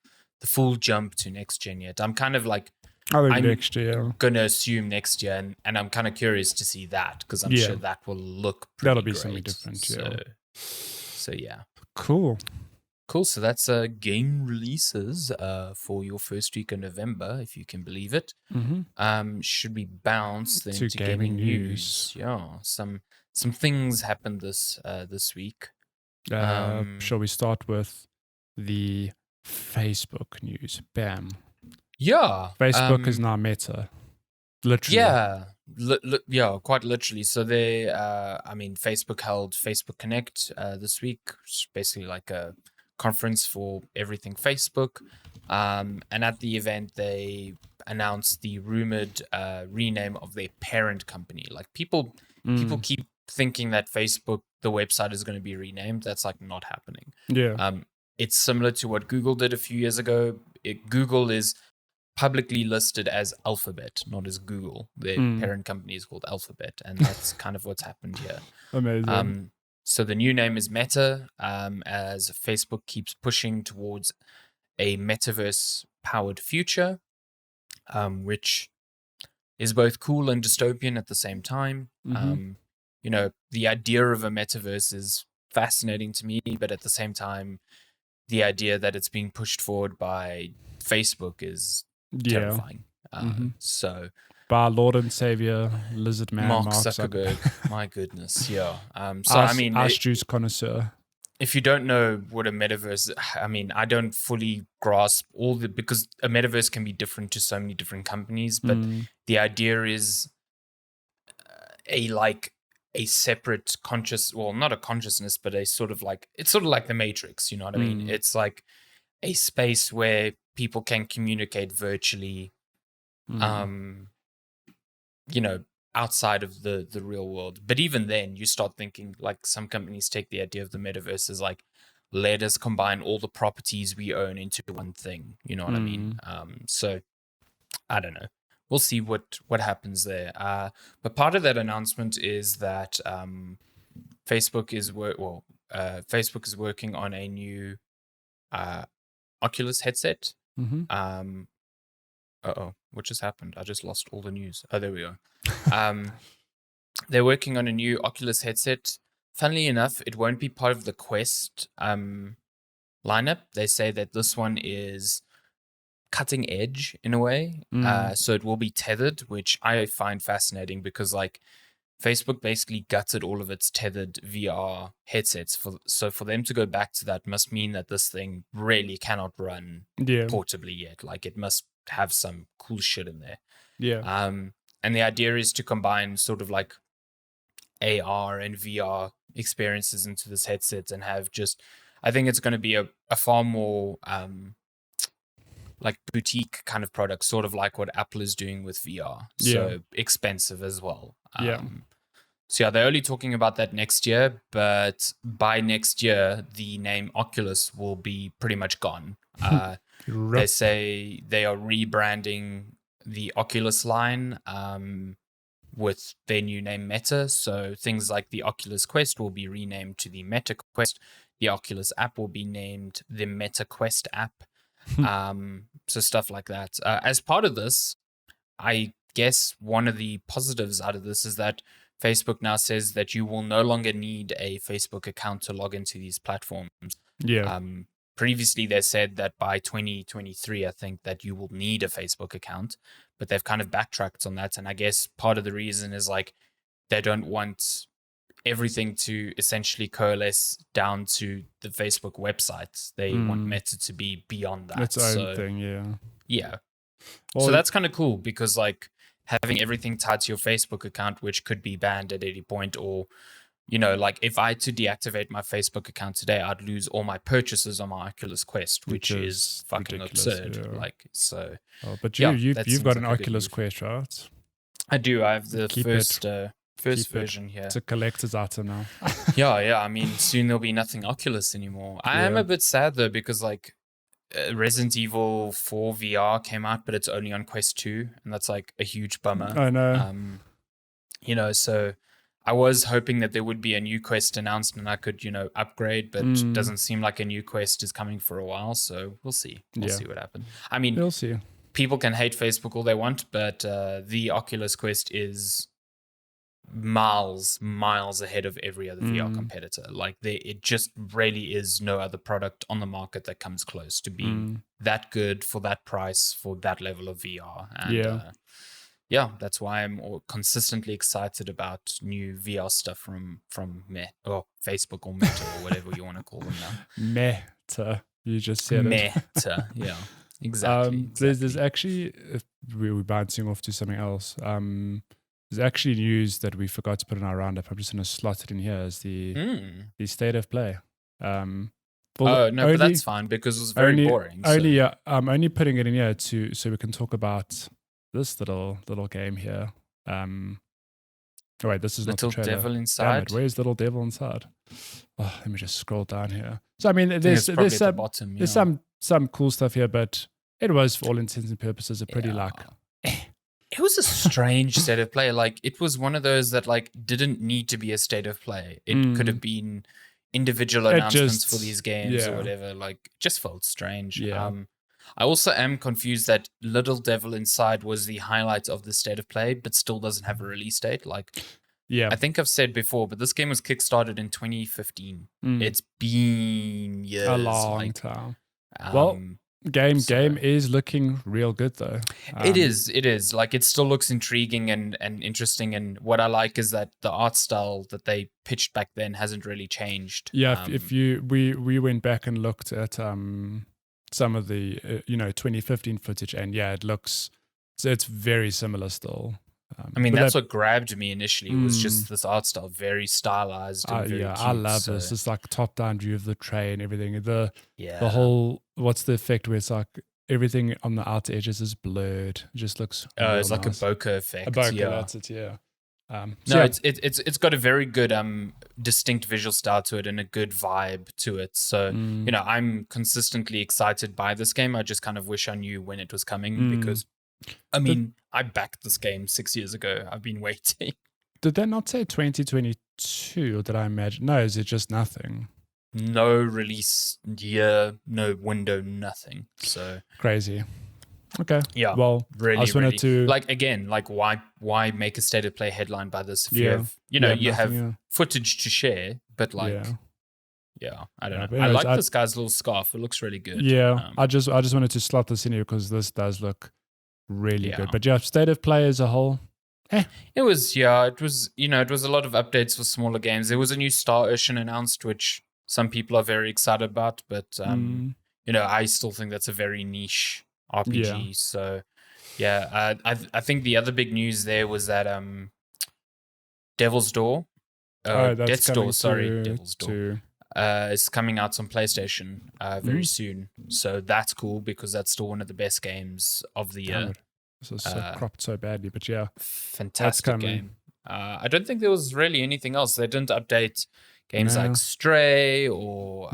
full jump to next gen yet. I'm kind of like, I'm next year. Gonna assume next year, and I'm kind of curious to see that, because I'm sure that will look pretty That'll be great. something different, So yeah. Cool. Cool. So that's game releases for your first week of November, if you can believe it. Should we bounce then to gaming news? Yeah, some things happened this week. Shall we start with the Facebook news? Bam. Yeah. Facebook is now Meta. Literally. Yeah. Yeah, quite literally. So they, Facebook held Facebook Connect this week, which is basically like a conference for everything Facebook. And at the event, they announced the rumored rename of their parent company. Like people keep thinking that Facebook, the website, is going to be renamed. That's like not happening. Yeah. It's similar to what Google did a few years ago. Google is publicly listed as Alphabet, not as Google. Their parent company is called Alphabet, and that's kind of what's happened here. Amazing. So the new name is Meta, as Facebook keeps pushing towards a metaverse-powered future, which is both cool and dystopian at the same time. The idea of a metaverse is fascinating to me, but at the same time, the idea that it's being pushed forward by Facebook is terrifying. So by our Lord and Savior, Lizard Man, Mark Zuckerberg. My goodness, yeah. Ice juice connoisseur. If you don't know what a metaverse, I don't fully grasp because a metaverse can be different to so many different companies, but the idea is a separate not a consciousness, but it's sort of like the Matrix, you know what I mean? It's like a space where people can communicate virtually, outside of the real world. But even then, you start thinking, like, some companies take the idea of the metaverse as like, let us combine all the properties we own into one thing. You know what I mean? So I don't know. We'll see what happens there. But part of that announcement is that Facebook is working on a new Oculus headset. What just happened? I just lost all the news. Oh, there we go. They're working on a new Oculus headset. Funnily enough, it won't be part of the Quest lineup. They say that this one is cutting edge in a way. So it will be tethered, which I find fascinating because, like, Facebook basically gutted all of its tethered VR headsets. So for them to go back to that must mean that this thing really cannot run portably yet. Like, it must have some cool shit in there. Yeah. And the idea is to combine sort of like AR and VR experiences into this headset and have I think it's going to be a far more like boutique kind of product, sort of like what Apple is doing with VR. So expensive as well. So yeah, they're only talking about that next year, but by next year, the name Oculus will be pretty much gone. They say they are rebranding the Oculus line with their new name Meta. So things like the Oculus Quest will be renamed to the Metacurse. The Oculus app will be named the Metacurse app. So stuff like that. As part of this, I guess one of the positives out of this is that Facebook now says that you will no longer need a Facebook account to log into these platforms. Previously, they said that by 2023, I think that you will need a Facebook account, but they've kind of backtracked on that. And I guess part of the reason is like they don't want everything to essentially coalesce down to the Facebook website. They want Meta to be beyond that. Its own thing, yeah. Well, so that's kind of cool because, like, having everything tied to your Facebook account, which could be banned at any point, or, you know, like if I had to deactivate my Facebook account today, I'd lose all my purchases on my Oculus Quest, which is fucking absurd. Yeah. Like, so. But you've got an Oculus Quest, right? I do. I have the first version here. It's a collector's item now. yeah. I mean, soon there'll be nothing Oculus anymore. I am a bit sad though because, like, Resident Evil 4 VR came out, but it's only on Quest 2, and that's like a huge bummer. I know. You know, so I was hoping that there would be a new Quest announced and I could, you know, upgrade, but it doesn't seem like a new Quest is coming for a while, so we'll see. We'll see what happens. I mean, we'll see. People can hate Facebook all they want, but the Oculus Quest is miles ahead of every other VR competitor. Like it just really is no other product on the market that comes close to being that good for that price for that level of VR. And that's why I'm consistently excited about new VR stuff from Facebook or Meta or whatever you want to call them now. Meta, you just said Meta, yeah, exactly. There's actually, if we're bouncing off to something else. There's actually news that we forgot to put in our roundup. I'm just going to slot it in here as the state of play. But that's fine because it was very boring. I'm only putting it in here so we can talk about this little game here. Wait, this is Little not the trailer. Devil Inside. Where's Little Devil Inside? Oh, let me just scroll down here. So I mean, there's some cool stuff here, but it was for all intents and purposes a pretty It was a strange state of play. Like it was one of those that like didn't need to be a state of play. It could have been individual announcements for these games or whatever. Like it just felt strange. Yeah. I also am confused that Little Devil Inside was the highlight of the state of play, but still doesn't have a release date. Like, I think I've said before, but this game was kickstarted in 2015. It's been years, a long time. Game is looking real good though. It is. Like it still looks intriguing and interesting. And what I like is that the art style that they pitched back then hasn't really changed. Yeah, we went back and looked at some of the 2015 footage, and it's very similar still. I mean, that's what grabbed me initially. It was just this art style, very stylized and very cute. I love this. It's like top-down view of the tray and everything. The whole, what's the effect where it's like everything on the outer edges is blurred. It just looks it's like nice. a bokeh effect. A bokeh, that's it, yeah. It's got a very good distinct visual style to it and a good vibe to it. So I'm consistently excited by this game. I just kind of wish I knew when it was coming because I backed this game 6 years ago. I've been waiting. Did they not say 2022 or did I imagine? No, is it just nothing? No release year, no window, nothing. So crazy. Okay. Yeah. Well, really, I just wanted to why make a state of play headline by this if you have you have footage to share, but I don't know. I like this guy's little scarf. It looks really good. Yeah. I just wanted to slot this in here because this does look really good. But state of play as a whole. It was a lot of updates for smaller games. There was a new Star Ocean announced, which some people are very excited about, but I still think that's a very niche RPG. Yeah. So I think the other big news there was that Devil's Door, Death's Door, Devil's Door, is coming out on PlayStation very soon. So that's cool because that's still one of the best games of the year. This is cropped so badly, but fantastic game. I don't think there was really anything else. They didn't update games like Stray or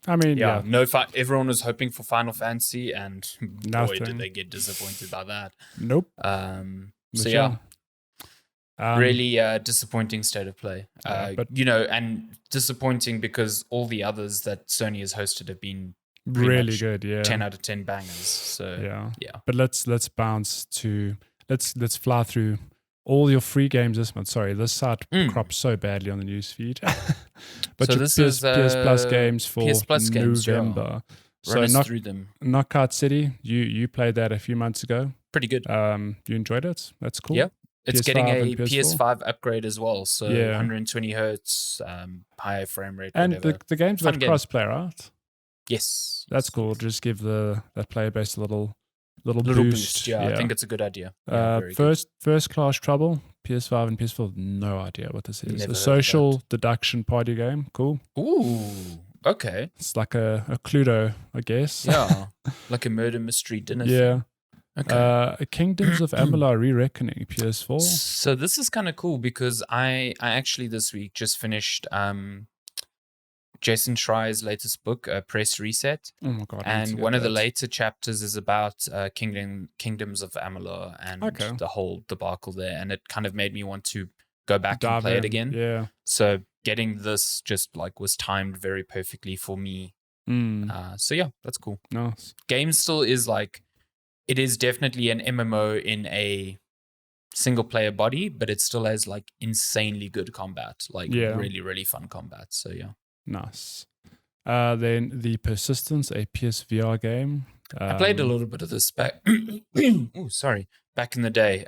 I mean, no. Everyone was hoping for Final Fantasy, and boy, did they get disappointed by that. Nope. Really disappointing state of play. And disappointing because all the others that Sony has hosted have been really good. Yeah, 10 out of 10 bangers. So yeah. But let's bounce to let's fly through all your free games this month. Sorry, this site crops so badly on the news feed. But so this is PS Plus games for PS Plus November. Run us through them. Knockout City, you played that a few months ago. Pretty good. You enjoyed it? That's cool. Yeah. It's PS5 getting a PS4? PS5 upgrade as well. So 120 hertz, higher frame rate, and whatever. the game's got crossplay, right? Yes. That's cool. Just give that player base a little boost. Yeah, I think it's a good idea. First Class Trouble, PS5 and PS4. No idea what this is. A social deduction party game. Cool. Ooh, okay. It's like a Cluedo, I guess. Yeah, like a murder mystery dinner. Yeah. Thing. Okay. Kingdoms of Amalur Re-Reckoning, PS4. So this is kind of cool because I actually this week just finished Jason Schreier's latest book, Press Reset. Oh my god! And one of the later chapters is about Kingdoms of Amalur and the whole debacle there, and it kind of made me want to go back and play it again. Yeah. So getting this just was timed very perfectly for me. So yeah, that's cool. Nice. Game still is it is definitely an MMO in a single player body, but it still has like insanely good combat, like really, really fun combat. So yeah. Nice. Then The Persistence, a PSVR game. I played a little bit of this back. Back in the day.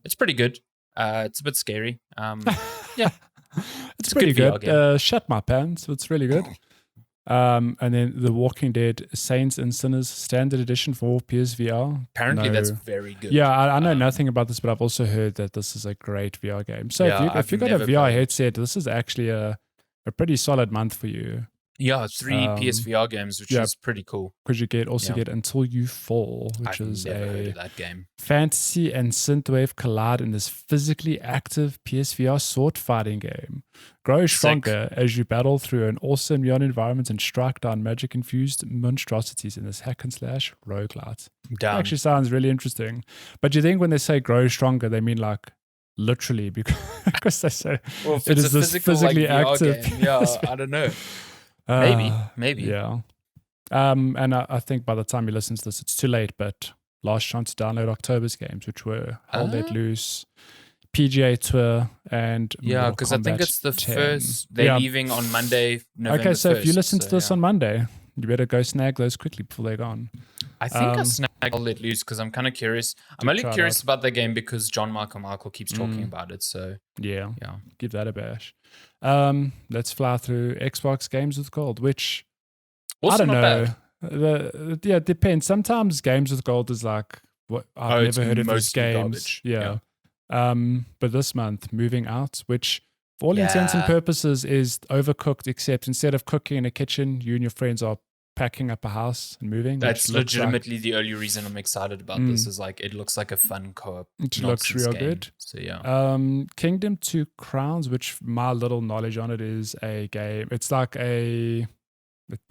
It's pretty good. It's a bit scary. Yeah, it's pretty good. Shut my pants. It's really good. And then The Walking Dead Saints and Sinners Standard Edition for PSVR. Apparently that's very good. Yeah, I know nothing about this, but I've also heard that this is a great VR game. So if you've got a VR headset, this is actually a pretty solid month for you. Yeah, 3 PSVR games, which is pretty cool. Because you get Until You Fall, which is heard of that game. Fantasy and synthwave collide in this physically active PSVR sword fighting game. Grow stronger as you battle through an awesome neon environment and strike down magic-infused monstrosities in this hack and slash roguelite. It actually sounds really interesting. But you think when they say grow stronger, they mean like literally because they say it is this physically active game. Yeah, I don't know. Maybe. Yeah. And I think by the time you listen to this, it's too late, but last chance to download October's games, which were Hold Let Loose, PGA Tour, and yeah, because I think it's the 10. First. They're leaving on Monday, November 1st. So if you listen to this on Monday, you better go snag those quickly before they're gone. I think I snagged Hold Let Loose because I'm kind of curious. I'm only curious about the game because John Michael keeps talking about it. So yeah, give that a bash. Let's fly through Xbox Games with Gold, which also I don't know. It depends. Sometimes Games with Gold is like what I've never heard of these games. Yeah. But this month, Moving Out, which for all intents and purposes is Overcooked, except instead of cooking in a kitchen, you and your friends are packing up a house and moving. That's legitimately the only reason I'm excited about this is like it looks like a fun co-op. It looks real good. So yeah. Kingdom 2 Crowns, which my little knowledge on it is a game. It's like it's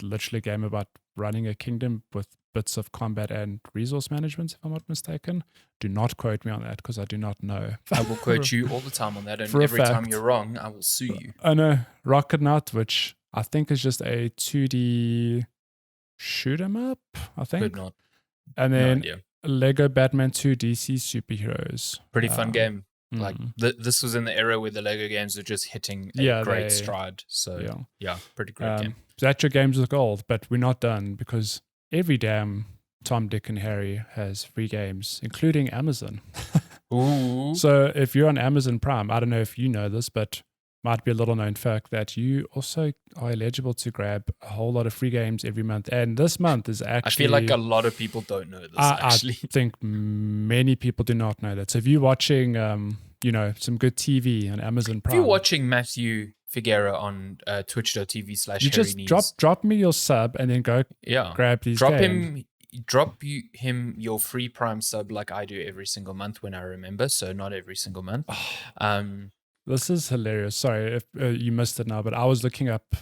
literally a game about running a kingdom with bits of combat and resource management, if I'm not mistaken. Do not quote me on that because I do not know. I will quote you all the time on that, and every time you're wrong, I will sue you. I know. Rocket Knight, which I think is just a 2D shoot 'em up, I think. Could not. And then Lego Batman 2 DC Superheroes. Pretty fun game. Like this was in the era where the Lego games were just hitting a great stride. So yeah, pretty great game. So that's your Games with Gold, but we're not done because every damn Tom, Dick, and Harry has free games, including Amazon. Ooh. So if you're on Amazon Prime, I don't know if you know this, but might be a little known fact that you also are eligible to grab a whole lot of free games every month. And this month is actually... I feel like a lot of people don't know this, actually. I think many people do not know that. So if you're watching, some good TV on Amazon Prime... If you're watching Matthew Figuera on twitch.tv/HarryNews... You just drop me your sub and then go grab these games. Drop him your free Prime sub like I do every single month when I remember. So not every single month. This is hilarious. Sorry if you missed it now, but I was looking up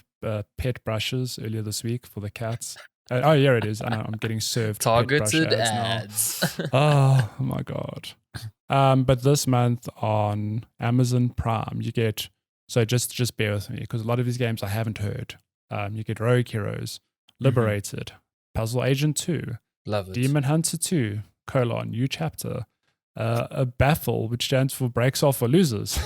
pet brushes earlier this week for the cats. Here it is. I know I'm getting served targeted ads. Oh my god. But this month on Amazon Prime, you get just bear with me because a lot of these games I haven't heard. You get Rogue Heroes, Liberated, Puzzle Agent 2, Love it. Demon Hunter 2, New Chapter, a Baffle, which stands for Breaks Off for Losers.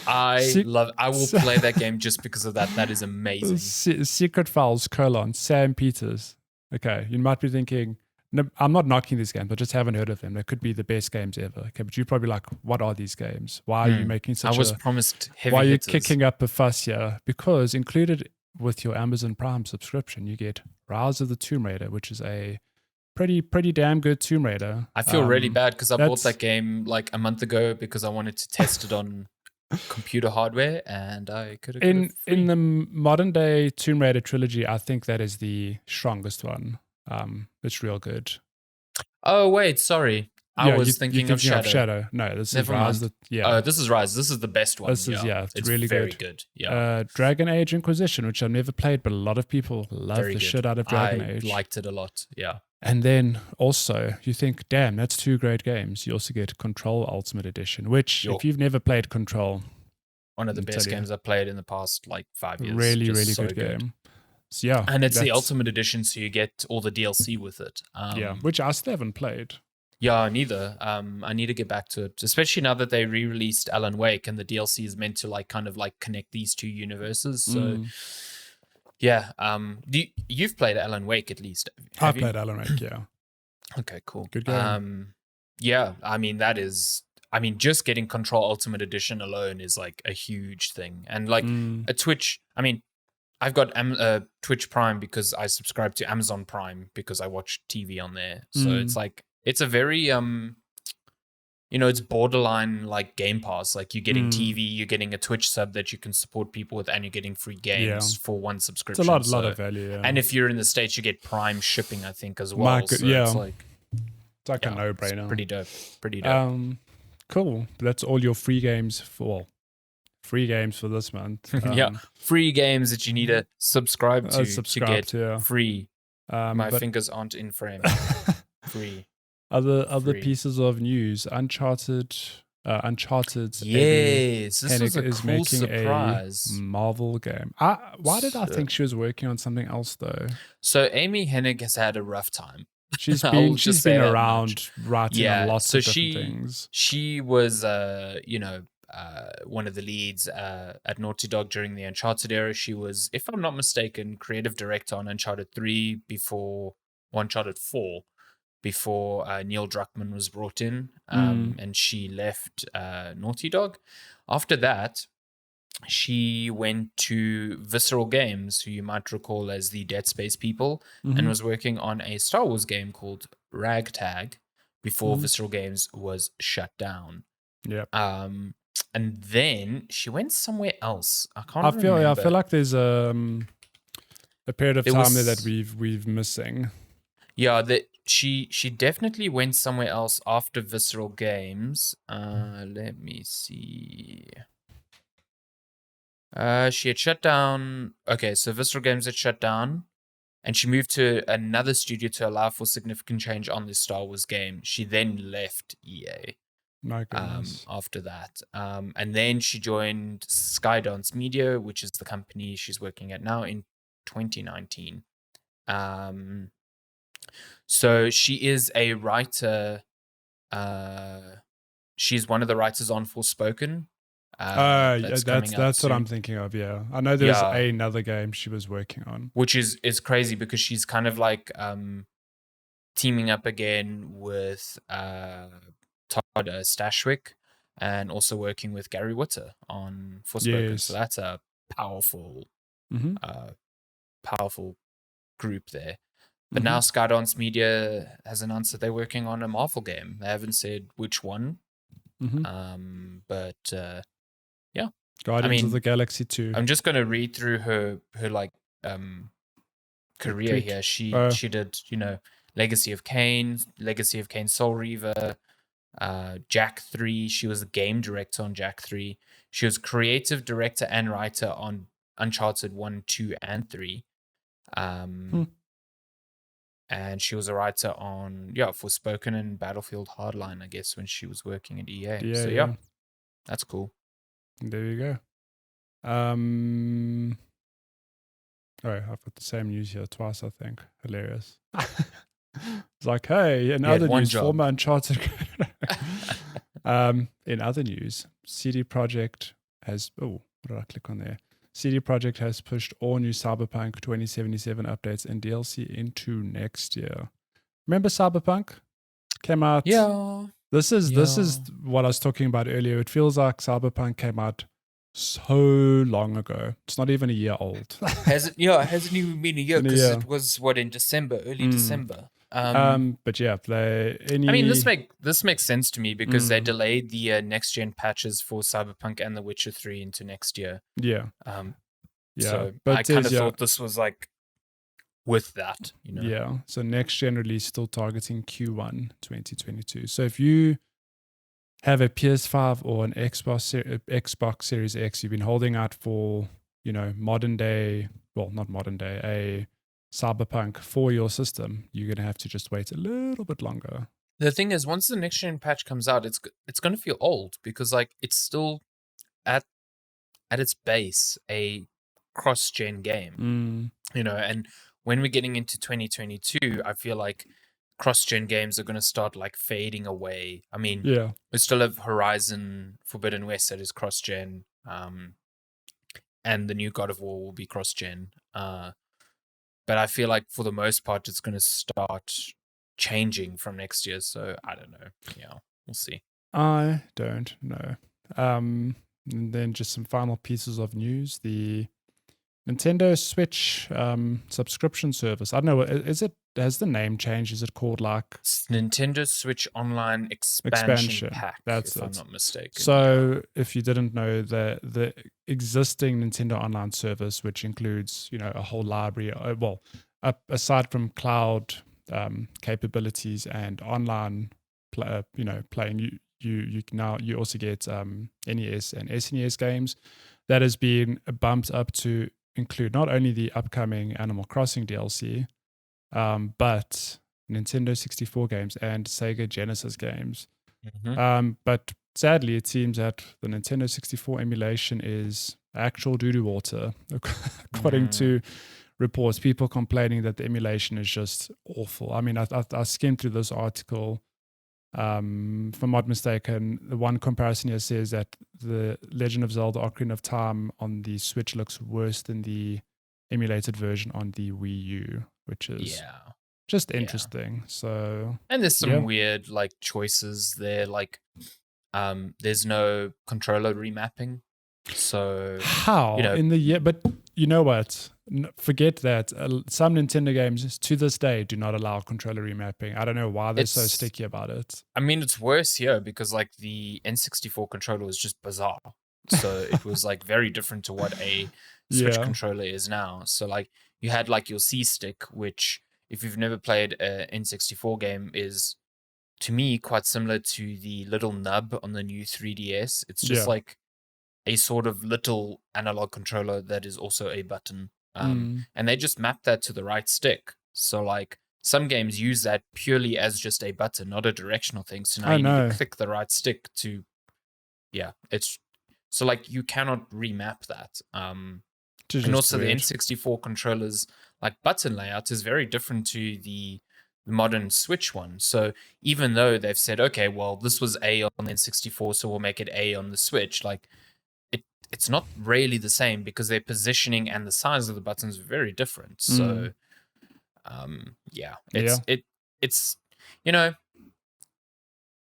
I will play that game just because of that. That is amazing. Secret Files, Sam Peters. Okay, you might be thinking, no, I'm not knocking these games. I just haven't heard of them. They could be the best games ever. Okay, but you're probably like, what are these games? Why are you making such I was promised heavy Why are you hitters. kicking up a fuss here? Because included with your Amazon Prime subscription, you get Rise of the Tomb Raider, which is a pretty damn good Tomb Raider. I feel really bad because I bought that game like a month ago because I wanted to test it on computer hardware, and I could have in the modern day Tomb Raider trilogy. I think that is the strongest one. It's real good. Oh wait, sorry. I was thinking of Shadow. No, this Never is Rise. This is Rise. This is the best one. It's really very good. Yeah. Dragon Age Inquisition, which I've never played, but a lot of people love the shit out of Dragon Age. I liked it a lot. Yeah. And then also, you think, damn, that's 2 great games. You also get Control Ultimate Edition, which if you've never played Control, one of the best games I've played in the past 5 years. Really good game. So yeah, and it's the Ultimate Edition, so you get all the DLC with it. Which I still haven't played. Yeah, neither. I need to get back to it, especially now that they re-released Alan Wake and the DLC is meant to like kind of like connect these two universes. So, yeah. You've played Alan Wake at least, have I you? played Alan Wake, yeah. Okay, cool. Good game. Yeah. I mean, just getting Control Ultimate Edition alone is like a huge thing, and like a Twitch. I mean, I've got Twitch Prime because I subscribe to Amazon Prime because I watch TV on there. So it's like it's a very it's borderline like Game Pass. Like you're getting TV, you're getting a Twitch sub that you can support people with, and you're getting free games for one subscription. It's a lot of value. Yeah. And if you're in the States, you get Prime shipping, I think, as well. It's like a no-brainer. It's pretty dope. Cool. That's all your free games for this month. Free games that you need to subscribe to get free. My fingers aren't in frame. Free. Other pieces of news. Uncharted. Yes, this was a cool surprise. A Marvel game. Why did I think she was working on something else though? So Amy Hennig has had a rough time. She's been around writing on lots of different things. She was one of the leads at Naughty Dog during the Uncharted era. She was, if I'm not mistaken, creative director on Uncharted 3 Uncharted 4 before Neil Druckmann was brought in, and she left Naughty Dog. After that, she went to Visceral Games, who you might recall as the Dead Space people, and was working on a Star Wars game called Ragtag before Visceral Games was shut down. Yeah. And then she went somewhere else. I can't remember. I feel like there's a period of time there that we've missing. Yeah, she definitely went somewhere else after Visceral Games. Let me see. She had shut down. Okay, so Visceral Games had shut down, and she moved to another studio to allow for significant change on the Star Wars game. She then left EA. My goodness. After that, and then she joined Skydance Media, which is the company she's working at now, in 2019. So she is a writer. She's one of the writers on Forspoken. That's what I'm thinking of. Yeah, I know there's another game she was working on, which is crazy because she's kind of like teaming up again with Todd Stashwick, and also working with Gary Whitta on Forspoken. Yes. So that's a powerful group there. But now Skydance Media has announced that they're working on a Marvel game. They haven't said which one. But yeah. Guardians of the Galaxy 2. I'm just going to read through her like career here. She did, Legacy of Kain, Soul Reaver, Jack 3. She was the game director on Jack 3. She was creative director and writer on Uncharted 1, 2, and 3. And she was a writer on Forspoken and Battlefield Hardline, I guess, when she was working at EA. So that's cool. There you go. I've got the same news here twice, I think. Hilarious. It's like, hey, in other news, former Uncharted. In other news, CD Projekt has... Oh, what did I click on there? CD Projekt has pushed all new Cyberpunk 2077 updates and DLC into next year. Remember Cyberpunk? Came out... Yeah. This is what I was talking about earlier. It feels like Cyberpunk came out so long ago. It's not even a year old. Hasn't even been a year because it was in December, early December. But yeah, this makes sense to me because they delayed the next gen patches for Cyberpunk and The Witcher 3 into next year. Yeah. So but I kind of thought this was like with that, Yeah. So next gen release still targeting Q1 2022. So if you have a PS5 or an Xbox Series X, you've been holding out for, not modern day, a Cyberpunk for your system, you're going to have to just wait a little bit longer. The thing is, once the next gen patch comes out, it's going to feel old because like it's still at its base a cross-gen game, and when we're getting into 2022, I feel like cross-gen games are going to start like fading away. I mean, Yeah. we still have Horizon Forbidden West that is cross-gen, and the new God of War will be cross-gen. But I feel like for the most part, it's going to start changing from next year. So I don't know. Yeah, we'll see. I don't know. And then just some final pieces of news. The Nintendo Switch subscription service. I don't know. Has the name changed? Is it called like it's Nintendo Switch Online Expansion Pack? That's if I'm not mistaken. So, if you didn't know, the existing Nintendo Online service, which includes a whole library, aside from cloud capabilities and online, playing, you also get NES and SNES games. That has been bumped up to include not only the upcoming Animal Crossing DLC, but Nintendo 64 games and Sega Genesis games. Mm-hmm. But sadly, it seems that the Nintendo 64 emulation is actual doo-doo water, according to reports. People complaining that the emulation is just awful. I mean, I skimmed through this article. If I'm not mistaken, the one comparison here says that the Legend of Zelda Ocarina of Time on the Switch looks worse than the emulated version on the Wii U, which is just interesting. So, and there's some weird like choices there, like there's no controller remapping. So how in the year? But you know what? Forget that. Some Nintendo games to this day do not allow controller remapping. I don't know why they're so sticky about it. I mean, it's worse here because like the N64 controller was just bizarre. So it was like very different to what a Switch controller is now. So like you had like your C stick, which if you've never played an N64 game is to me quite similar to the little nub on the new 3DS. It's just like a sort of little analog controller that is also a button. And they just map that to the right stick. So like some games use that purely as just a button, not a directional thing. So now you need to click the right stick to, it's so like you cannot remap that. And also the N64 controllers, like button layout is very different to the modern Switch one. So even though they've said, okay, well, this was A on the N64, so we'll make it A on the Switch, like it's not really the same because their positioning and the size of the buttons are very different. So, it's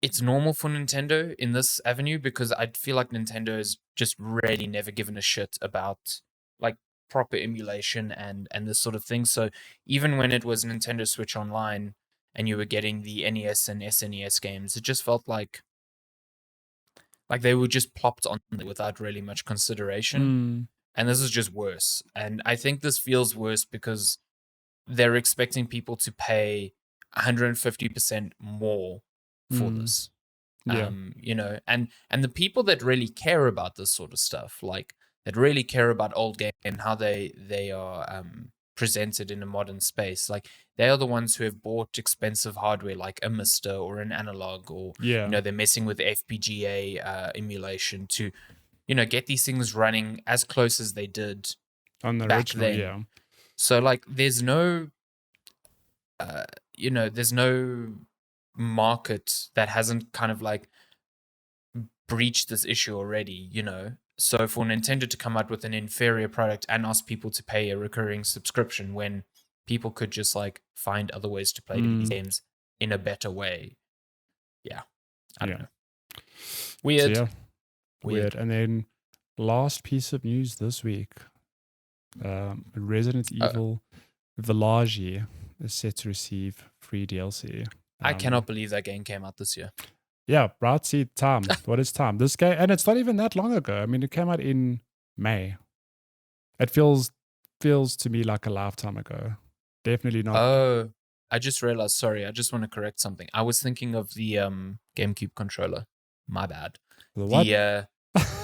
it's normal for Nintendo in this avenue because I feel like Nintendo has just really never given a shit about like proper emulation and this sort of thing. So even when it was Nintendo Switch Online and you were getting the NES and SNES games, it just felt like they were just plopped on without really much consideration. And this is just worse. And I think this feels worse because they're expecting people to pay 150% more for this. And the people that really care about this sort of stuff, like that really care about old games and how they are presented in a modern space, like they are the ones who have bought expensive hardware like a Mister or an Analog, or they're messing with FPGA emulation to get these things running as close as they did on the back original then. So like there's no there's no market that hasn't kind of like breached this issue already, So for Nintendo to come out with an inferior product and ask people to pay a recurring subscription when people could just like find other ways to play these games in a better way. I don't know. Weird. So, weird. And then last piece of news this week. Resident Evil Village is set to receive free DLC. I cannot believe that game came out this year. Yeah, right. See, time. What is time? This game, and it's not even that long ago. I mean, it came out in May. It feels to me like a lifetime ago. Definitely not. Oh, I just realized. Sorry, I just want to correct something. I was thinking of the GameCube controller. My bad. The what?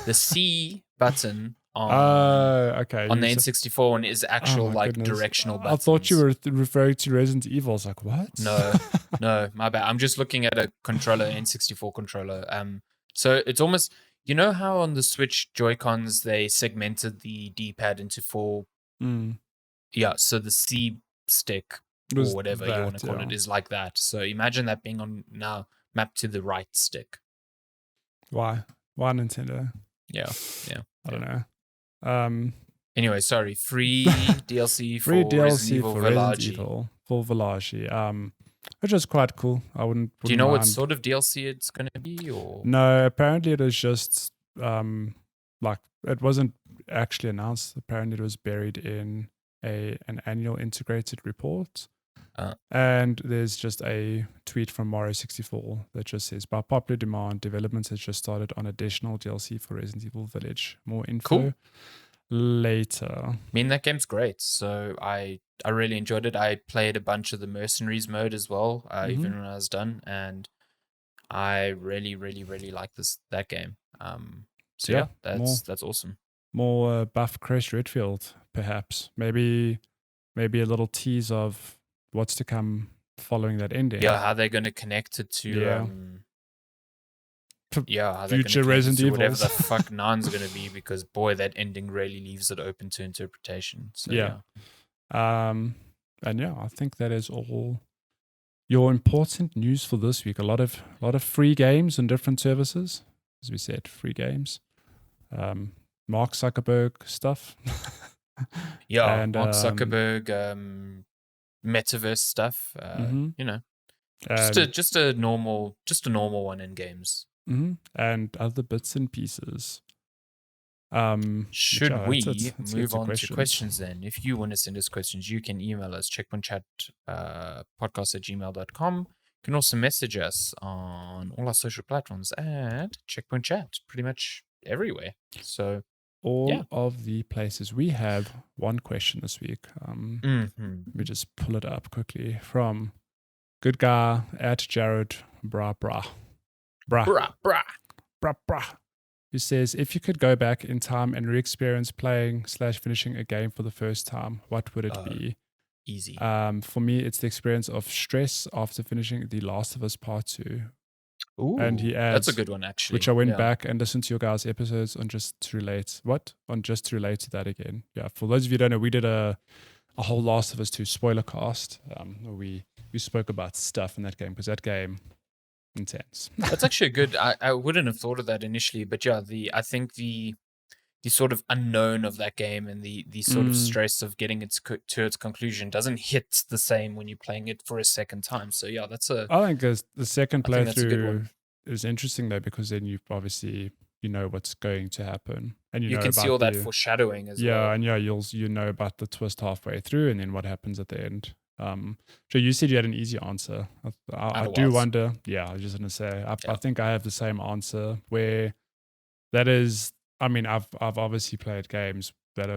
The C button on on the N64 one is actual directional buttons. I thought you were referring to Resident Evil. I was like, what? No, my bad. I'm just looking at a controller, N64 controller. So it's almost, how on the Switch Joy-Cons they segmented the D-pad into 4. Yeah, so the C stick or whatever you want to call it is like that. So imagine that being on now mapped to the right stick. Why Nintendo? Yeah. I don't know. Anyway, sorry. Free DLC for Resident Evil Village. For Village. Which is quite cool. wouldn't Do you know mind. what sort of DLC it's going to be? Or No, apparently it was just like it wasn't actually announced. Apparently it was buried in an annual integrated report. And there's just a tweet from Mario 64 that just says, by popular demand, development has just started on additional DLC for Resident Evil Village. More info later. I mean, that game's great. So I really enjoyed it. I played a bunch of the Mercenaries mode as well, even when I was done. And I really, really, really like that game. So that's awesome. More buff Chris Redfield, perhaps. Maybe a little tease of what's to come following that ending. Yeah, how they're going to connect it to how future Resident Evil, whatever the fuck 9's going to be, because boy, that ending really leaves it open to interpretation. So and I think that is all your important news for this week. A lot of free games on different services, as we said, free games. Mark Zuckerberg stuff. And Mark Zuckerberg, metaverse stuff. You know, just a normal one in games. And other bits and pieces. Should we move on to questions then? If you want to send us questions, you can email us checkpointchat podcast@gmail.com. You can also message us on all our social platforms at Checkpoint Chat, pretty much everywhere. So all of the places. We have one question this week. Let me just pull it up quickly from good guy at Jared Bra. Who says, if you could go back in time and re-experience playing / finishing a game for the first time, what would it be? Easy. For me, it's the experience of stress after finishing The Last of Us Part 2. Ooh, and he adds, that's a good one, actually. Which I went back and listened to your guys' episodes on Just to Relate. On Just to Relate to that again. Yeah, for those of you who don't know, we did a whole Last of Us 2 spoiler cast. We spoke about stuff in that game, because that game, intense. That's actually good. I wouldn't have thought of that initially, but yeah, I think the sort of unknown of that game and the sort of stress of getting it to its conclusion doesn't hit the same when you're playing it for a second time. So yeah, I think the second playthrough is interesting though, because then you obviously know what's going to happen, and you know can see all that foreshadowing as well. Yeah, and you know about the twist halfway through, and then what happens at the end. So you said you had an easy answer. I do wonder. Yeah, I was just gonna say. I think I have the same answer. Where that is. I mean, I've obviously played games that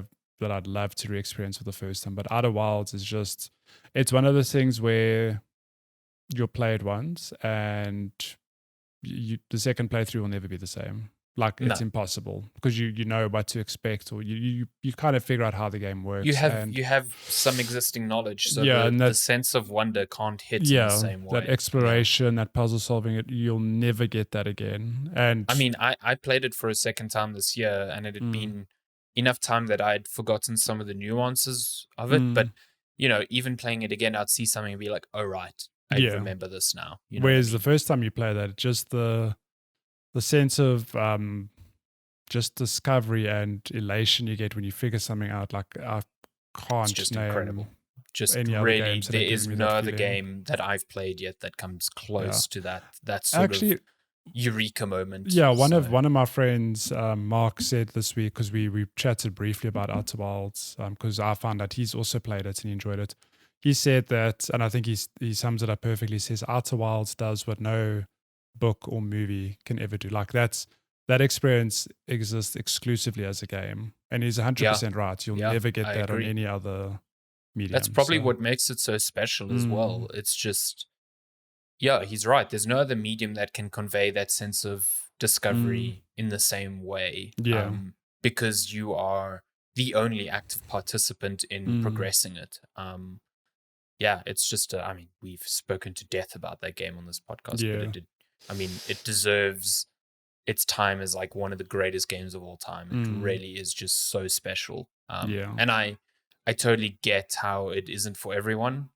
I'd love to re-experience for the first time, but Outer Wilds is just. It's one of those things where you'll play it once, and the second playthrough will never be the same. Like, it's impossible, because you know what to expect, or you kind of figure out how the game works. You have some existing knowledge, so the sense of wonder can't hit in the same way. That exploration, that puzzle solving, you'll never get that again. And I mean, I played it for a second time this year, and it had been enough time that I'd forgotten some of the nuances of it. But even playing it again, I'd see something and be like, "Oh right, I remember this now." Whereas the first time you play that, just the sense of just discovery and elation you get when you figure something out, like I can't. It's just incredible. Just really, there is no other game that I've played yet that comes close to that sort of eureka moment. Yeah, one of my friends, Mark, said this week, because we chatted briefly about Outer Wilds, because I found that he's also played it and he enjoyed it. He said that, and I think he sums it up perfectly. He says Outer Wilds does what no book or movie can ever do. Like, that experience exists exclusively as a game, and he's 100% right. You'll never get that on any other medium. That's probably what makes it so special as well. It's just, he's right. There's no other medium that can convey that sense of discovery in the same way. Because you are the only active participant in progressing it. It's just, I mean, we've spoken to death about that game on this podcast, but it deserves its time as like one of the greatest games of all time. It really is just so special. And I totally get how it isn't for everyone.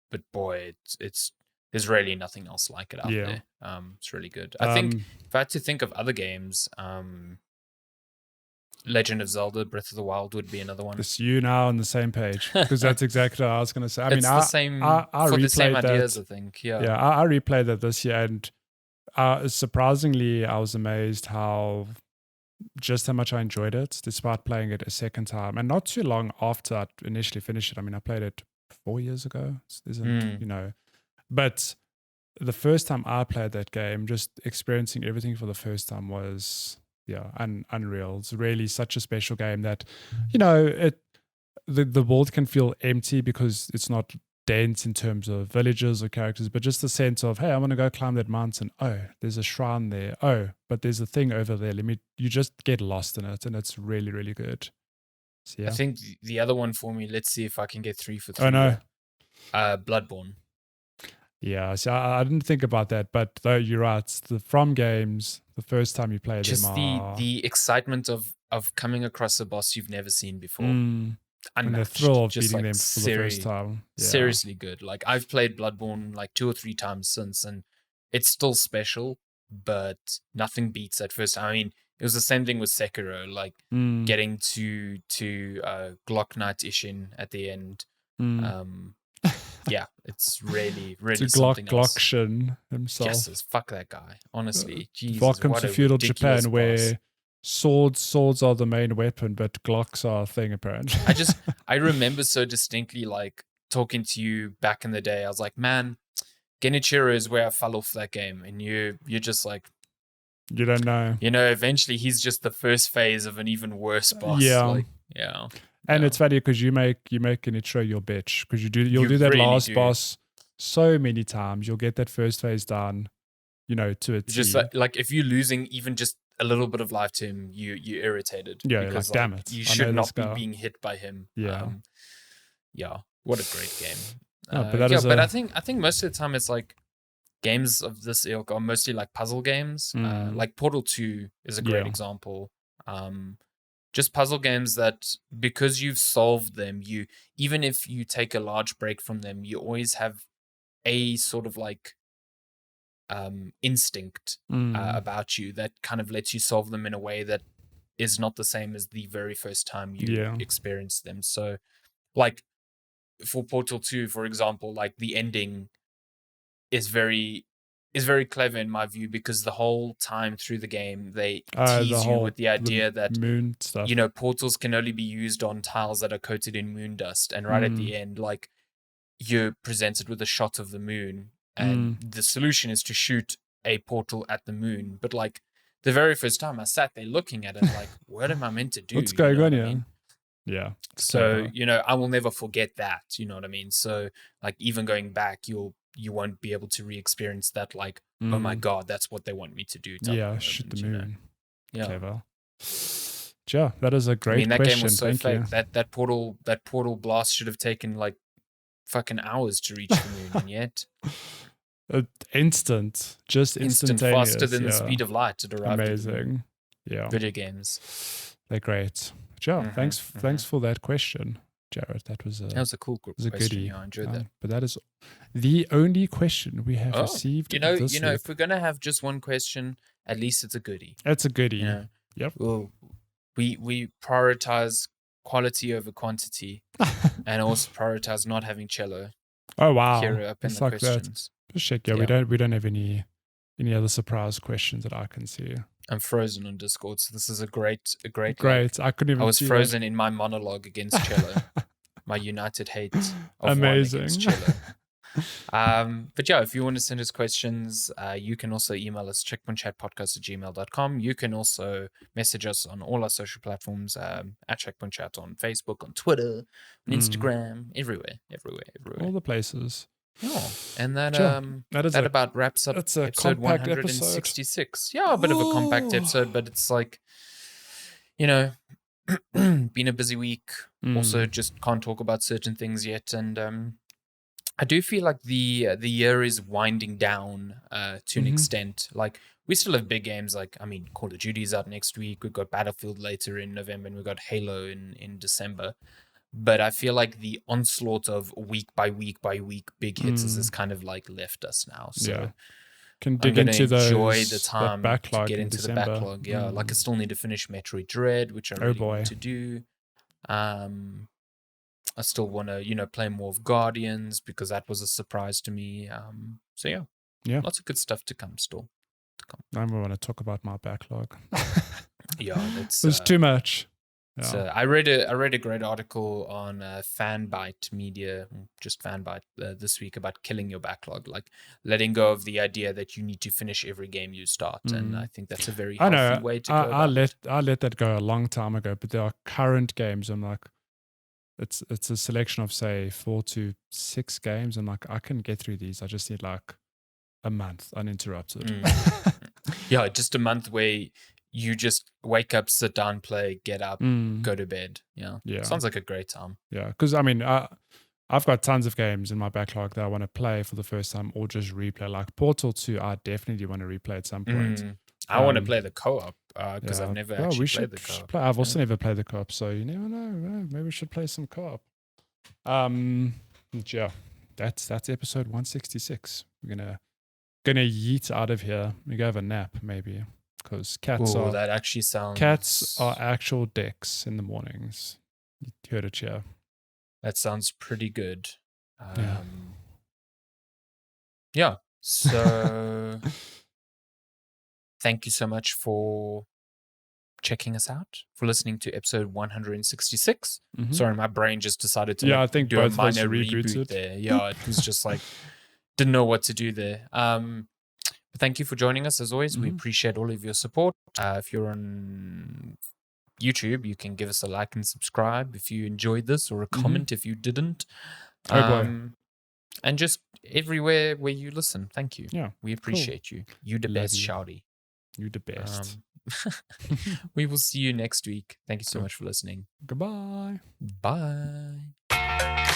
But boy, it's there's really nothing else like it out there. It's really good. I think if I had to think of other games, Legend of Zelda: Breath of the Wild would be another one. It's you now on the same page, because that's exactly what I was going to say. I mean, the same for the same ideas, I think. Yeah, I replayed that this year, and surprisingly, I was amazed how much I enjoyed it, despite playing it a second time, and not too long after I initially finished it. I mean, I played it 4 years ago, but the first time I played that game, just experiencing everything for the first time was unreal. It's really such a special game that, the world can feel empty because it's not dense in terms of villages or characters, but just the sense of, hey, I'm going to go climb that mountain. Oh, there's a shrine there. Oh, but there's a thing over there. You just get lost in it, and it's really, really good. So, I think the other one for me, let's see if I can get 3 for 3. Oh, no. Bloodborne. Yeah, so I didn't think about that, but though you're right, the From games, the first time you play just them, the excitement of coming across a boss you've never seen before, and the thrill of beating them for the first time, seriously good. Like, I've played Bloodborne like 2 or 3 times since, and it's still special, but nothing beats that first time. I mean, it was the same thing with Sekiro, like getting to Glock Knight Ishin at the end. Yeah, it's really, really it's something else. Glockshin himself. Yes, fuck that guy. Honestly, Jesus. Welcome to feudal Japan, where swords are the main weapon, but Glocks are a thing apparently. I remember so distinctly, like, talking to you back in the day. I was like, man, Genichiro is where I fell off that game, and you're just like, you don't know. Eventually he's just the first phase of an even worse boss. Yeah. And it's funny because you make Genichiro your bitch, because you'll do that really last boss so many times. You'll get that first phase done, to a T. Just like if you're losing even just a little bit of life to him, you're irritated. Yeah, because, damn it, you should not be being hit by him. Yeah, what a great game. But I think most of the time it's like games of this ilk are mostly like puzzle games. Like Portal 2 is a great example. Just puzzle games that, because you've solved them, even if you take a large break from them, you always have a sort of like instinct about you that kind of lets you solve them in a way that is not the same as the very first time you experience them. So, like for Portal 2, for example, like the ending is very clever in my view, because the whole time through the game they tease you with the idea that moon stuff, portals can only be used on tiles that are coated in moon dust, and right at the end, like, you're presented with a shot of the moon, and the solution is to shoot a portal at the moon. But like the very first time I sat there looking at it, like, what am I meant to do? What's going on here? Yeah. So I will never forget that. You know what I mean? So like, even going back, you won't be able to re-experience that, like, oh my god, that's what they want me to do. Shoot the moon. Yeah. Clever. Yeah, that is a great that question. Game was so Thank fake. you. That portal blast should have taken like fucking hours to reach the moon, and yet instant instantaneous, faster than the speed of light. It arrived. Amazing. Yeah. Video games. They're great. Yeah, thanks for that question, Jared. That was a cool question. Goodie. Yeah, I enjoyed that. But that is the only question we have received. This week. If we're gonna have just one question, at least it's a goodie. It's a goodie. Yep. Well, we prioritize quality over quantity, and also prioritize not having cello. Oh wow! Here up in the like questions. Just check. Yeah, we don't have any other surprise questions that I can see. I'm frozen on Discord, so this is a great. Great. I couldn't even. I was frozen in my monologue against cello. My united hate of Amazing. Wine against cello. But yeah, if you want to send us questions, you can also email us checkpointchatpodcast@gmail.com. You can also message us on all our social platforms, at checkpointchat on Facebook, on Twitter, on Instagram, everywhere. All the places. Oh, and that about wraps up that's a episode 166. Yeah, a bit of a compact episode, but it's like, been a busy week. Also, just can't talk about certain things yet, and I do feel like the year is winding down to an extent. Like, we still have big games. Like, I mean, Call of Duty's out next week. We've got Battlefield later in November, and we've got Halo in December. But I feel like the onslaught of week by week big hits has kind of like left us now. So can dig into enjoy the time backlog to get into December. the backlog. Yeah, like I still need to finish Metroid Dread, which I really want to do. I still want to, play more of Guardians because that was a surprise to me. So yeah, lots of good stuff to come still. I don't want to talk about my backlog. Yeah, it's too much. Yeah. So I read a great article on Fanbyte Media, just Fanbyte, this week about killing your backlog, like letting go of the idea that you need to finish every game you start. And I think that's a very healthy way to go about it. I let that go a long time ago, but there are current games. I'm like, it's a selection of say 4 to 6 games. I'm like, I can get through these. I just need like a month uninterrupted. Yeah, just a month where you just wake up, sit down, play, get up, go to bed. Yeah. Sounds like a great time. Yeah, because I mean, I've got tons of games in my backlog that I want to play for the first time or just replay. Like Portal 2, I definitely want to replay at some point. I want to play the co-op because I've never actually played the co-op. I've also never played the co-op, so you never know. Maybe we should play some co-op. Yeah, that's episode 166. We're gonna yeet out of here. We go have a nap maybe. Because cats are actual dicks in the mornings. You heard it here. That sounds pretty good. Yeah. So thank you so much for checking us out, for listening to episode 166. Sorry, my brain just decided to I think do a minor reboot there. Yeah, it was just like didn't know what to do there. Thank you for joining us as always. We appreciate all of your support. If you're on YouTube, you can give us a like and subscribe if you enjoyed this, or a comment if you didn't. And just everywhere where you listen, thank you. Yeah, we appreciate you. You the best, Shouty. You the best. We will see you next week. Thank you so much for listening. Goodbye. Bye.